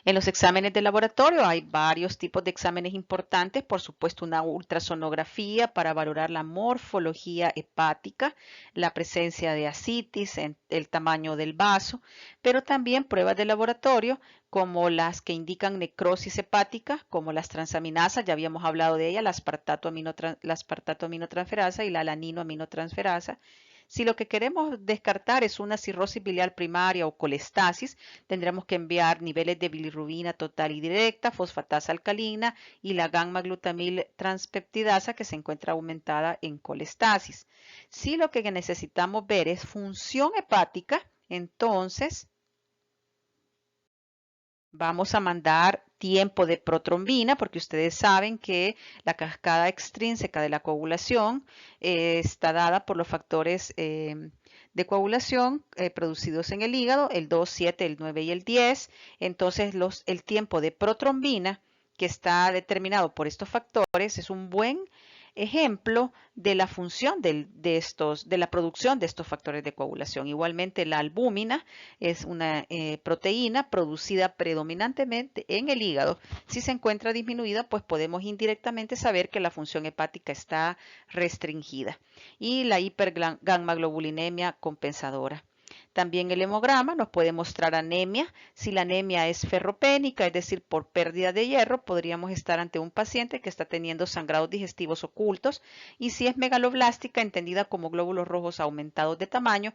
En los exámenes de laboratorio hay varios tipos de exámenes importantes, por supuesto una ultrasonografía para valorar la morfología hepática, la presencia de ascitis, el tamaño del vaso, pero también pruebas de laboratorio como las que indican necrosis hepática, como las transaminasas, ya habíamos hablado de ella, la aspartato aminotransferasa y la alanino aminotransferasa. Si lo que queremos descartar es una cirrosis biliar primaria o colestasis, tendremos que enviar niveles de bilirrubina total y directa, fosfatasa alcalina y la gamma-glutamil transpeptidasa que se encuentra aumentada en colestasis. Si lo que necesitamos ver es función hepática, entonces vamos a mandar tiempo de protrombina, porque ustedes saben que la cascada extrínseca de la coagulación está dada por los factores de coagulación producidos en el hígado, el 2, 7, el 9 y el 10. Entonces, el tiempo de protrombina que está determinado por estos factores es un buen ejemplo de la función de la producción de estos factores de coagulación. Igualmente, la albúmina es una proteína producida predominantemente en el hígado. Si se encuentra disminuida, pues podemos indirectamente saber que la función hepática está restringida. Y la hipergamma-globulinemia compensadora. También el hemograma nos puede mostrar anemia. Si la anemia es ferropénica, es decir, por pérdida de hierro, podríamos estar ante un paciente que está teniendo sangrados digestivos ocultos. Y si es megaloblástica, entendida como glóbulos rojos aumentados de tamaño,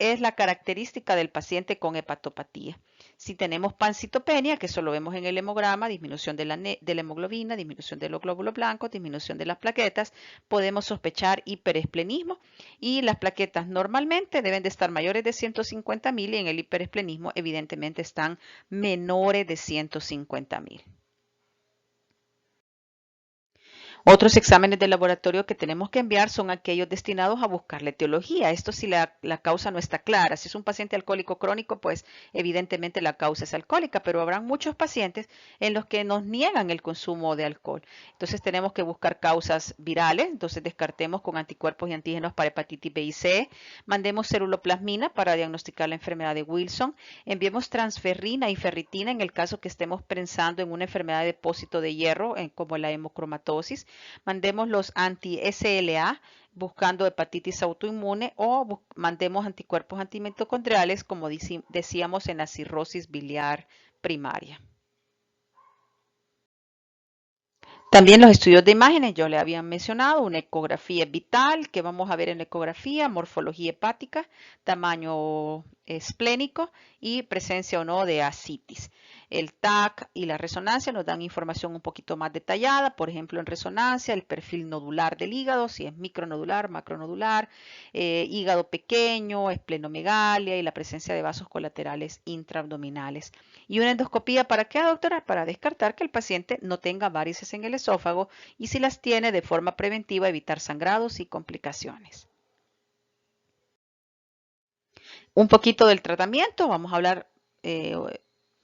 es la característica del paciente con hepatopatía. Si tenemos pancitopenia, que eso lo vemos en el hemograma, disminución de la hemoglobina, disminución de los glóbulos blancos, disminución de las plaquetas, podemos sospechar hiperesplenismo y las plaquetas normalmente deben de estar mayores de 150.000 y en el hiperesplenismo evidentemente están menores de 150.000. Otros exámenes de laboratorio que tenemos que enviar son aquellos destinados a buscar la etiología. Esto si la causa no está clara. Si es un paciente alcohólico crónico, pues evidentemente la causa es alcohólica, pero habrán muchos pacientes en los que nos niegan el consumo de alcohol. Entonces tenemos que buscar causas virales, entonces descartemos con anticuerpos y antígenos para hepatitis B y C, mandemos ceruloplasmina para diagnosticar la enfermedad de Wilson, enviemos transferrina y ferritina en el caso que estemos pensando en una enfermedad de depósito de hierro, como la hemocromatosis, mandemos los anti-SLA buscando hepatitis autoinmune o mandemos anticuerpos antimitocondriales como decíamos en la cirrosis biliar primaria. También los estudios de imágenes, yo le había mencionado, una ecografía vital, que vamos a ver en la ecografía, morfología hepática, tamaño esplénico y presencia o no de ascitis. El TAC y la resonancia nos dan información un poquito más detallada, por ejemplo en resonancia, el perfil nodular del hígado, si es micronodular, macronodular, hígado pequeño, esplenomegalia y la presencia de vasos colaterales intraabdominales. ¿Y una endoscopía para qué, doctora? Para descartar que el paciente no tenga varices en el esófago y si las tiene de forma preventiva evitar sangrados y complicaciones. Un poquito del tratamiento, vamos a hablar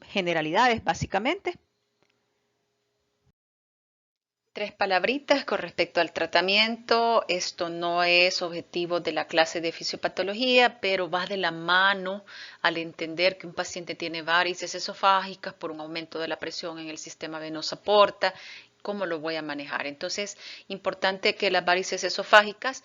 generalidades básicamente. Tres palabritas con respecto al tratamiento. Esto no es objetivo de la clase de fisiopatología, pero va de la mano al entender que un paciente tiene varices esofágicas por un aumento de la presión en el sistema venoso porta. ¿Cómo lo voy a manejar? Entonces, importante que las varices esofágicas,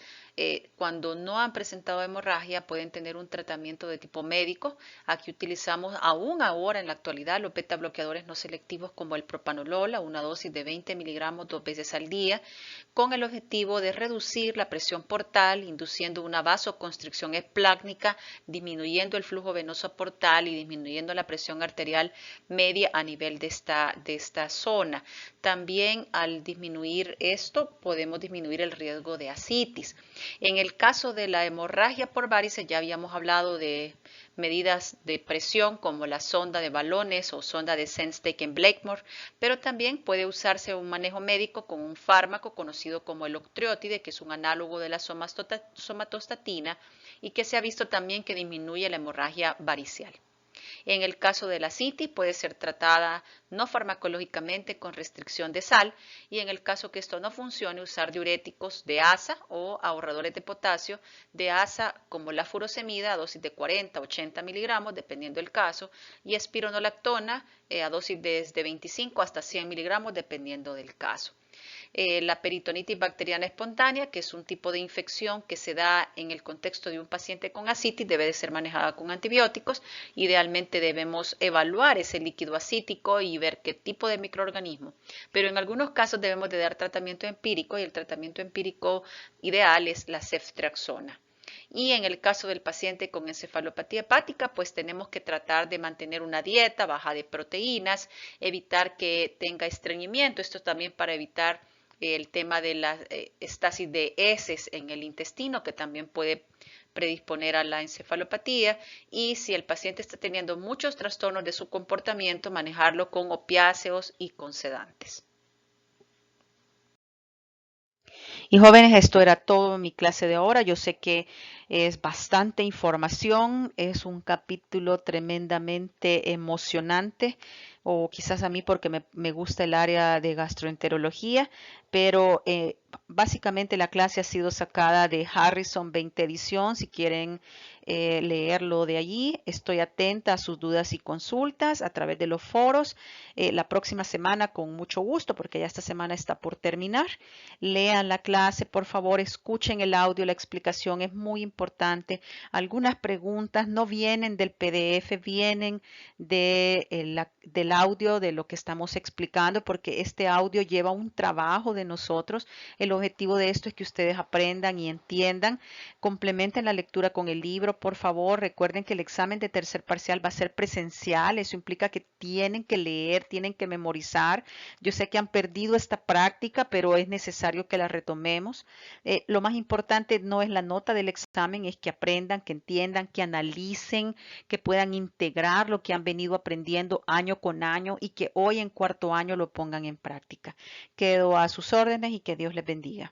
cuando no han presentado hemorragia, pueden tener un tratamiento de tipo médico. Aquí utilizamos aún ahora en la actualidad los beta bloqueadores no selectivos como el propanolol a una dosis de 20 miligramos 2 veces al día, con el objetivo de reducir la presión portal, induciendo una vasoconstricción esplácnica, disminuyendo el flujo venoso portal y disminuyendo la presión arterial media a nivel de esta zona. También al disminuir esto podemos disminuir el riesgo de ascitis. En el caso de la hemorragia por varices ya habíamos hablado de medidas de presión como la sonda de balones o sonda de Sengstake-Blakemore, pero también puede usarse un manejo médico con un fármaco conocido como el octreotide, que es un análogo de la somatostatina y que se ha visto también que disminuye la hemorragia varicial. En el caso de la citis puede ser tratada no farmacológicamente con restricción de sal y en el caso que esto no funcione usar diuréticos de asa o ahorradores de potasio de asa como la furosemida a dosis de 40-80 miligramos dependiendo del caso y espironolactona a dosis desde 25 hasta 100 miligramos dependiendo del caso. La peritonitis bacteriana espontánea, que es un tipo de infección que se da en el contexto de un paciente con ascitis, debe de ser manejada con antibióticos. Idealmente debemos evaluar ese líquido ascítico y ver qué tipo de microorganismo. Pero en algunos casos debemos de dar tratamiento empírico y el tratamiento empírico ideal es la ceftriaxona. Y en el caso del paciente con encefalopatía hepática, pues tenemos que tratar de mantener una dieta baja de proteínas, evitar que tenga estreñimiento, esto también para evitar el tema de la estasis de heces en el intestino, que también puede predisponer a la encefalopatía, y si el paciente está teniendo muchos trastornos de su comportamiento, manejarlo con opiáceos y con sedantes. Y jóvenes, esto era todo en mi clase de ahora. Yo sé que es bastante información, es un capítulo tremendamente emocionante, o quizás a mí porque me gusta el área de gastroenterología, pero básicamente la clase ha sido sacada de Harrison 20 edición. Si quieren leerlo de allí, estoy atenta a sus dudas y consultas a través de los foros. La próxima semana con mucho gusto, porque ya esta semana está por terminar. Lean la clase, por favor, escuchen el audio, la explicación es muy importante. Algunas preguntas no vienen del PDF, vienen del audio de lo que estamos explicando, porque este audio lleva un trabajo de nosotros. El objetivo de esto es que ustedes aprendan y entiendan. Complementen la lectura con el libro, por favor. Recuerden que el examen de tercer parcial va a ser presencial. Eso implica que tienen que leer, tienen que memorizar. Yo sé que han perdido esta práctica, pero es necesario que la retomemos. Lo más importante no es la nota del examen, es que aprendan, que entiendan, que analicen, que puedan integrar lo que han venido aprendiendo año con año y que hoy en cuarto año lo pongan en práctica. Quedo a sus órdenes y que Dios les bendiga.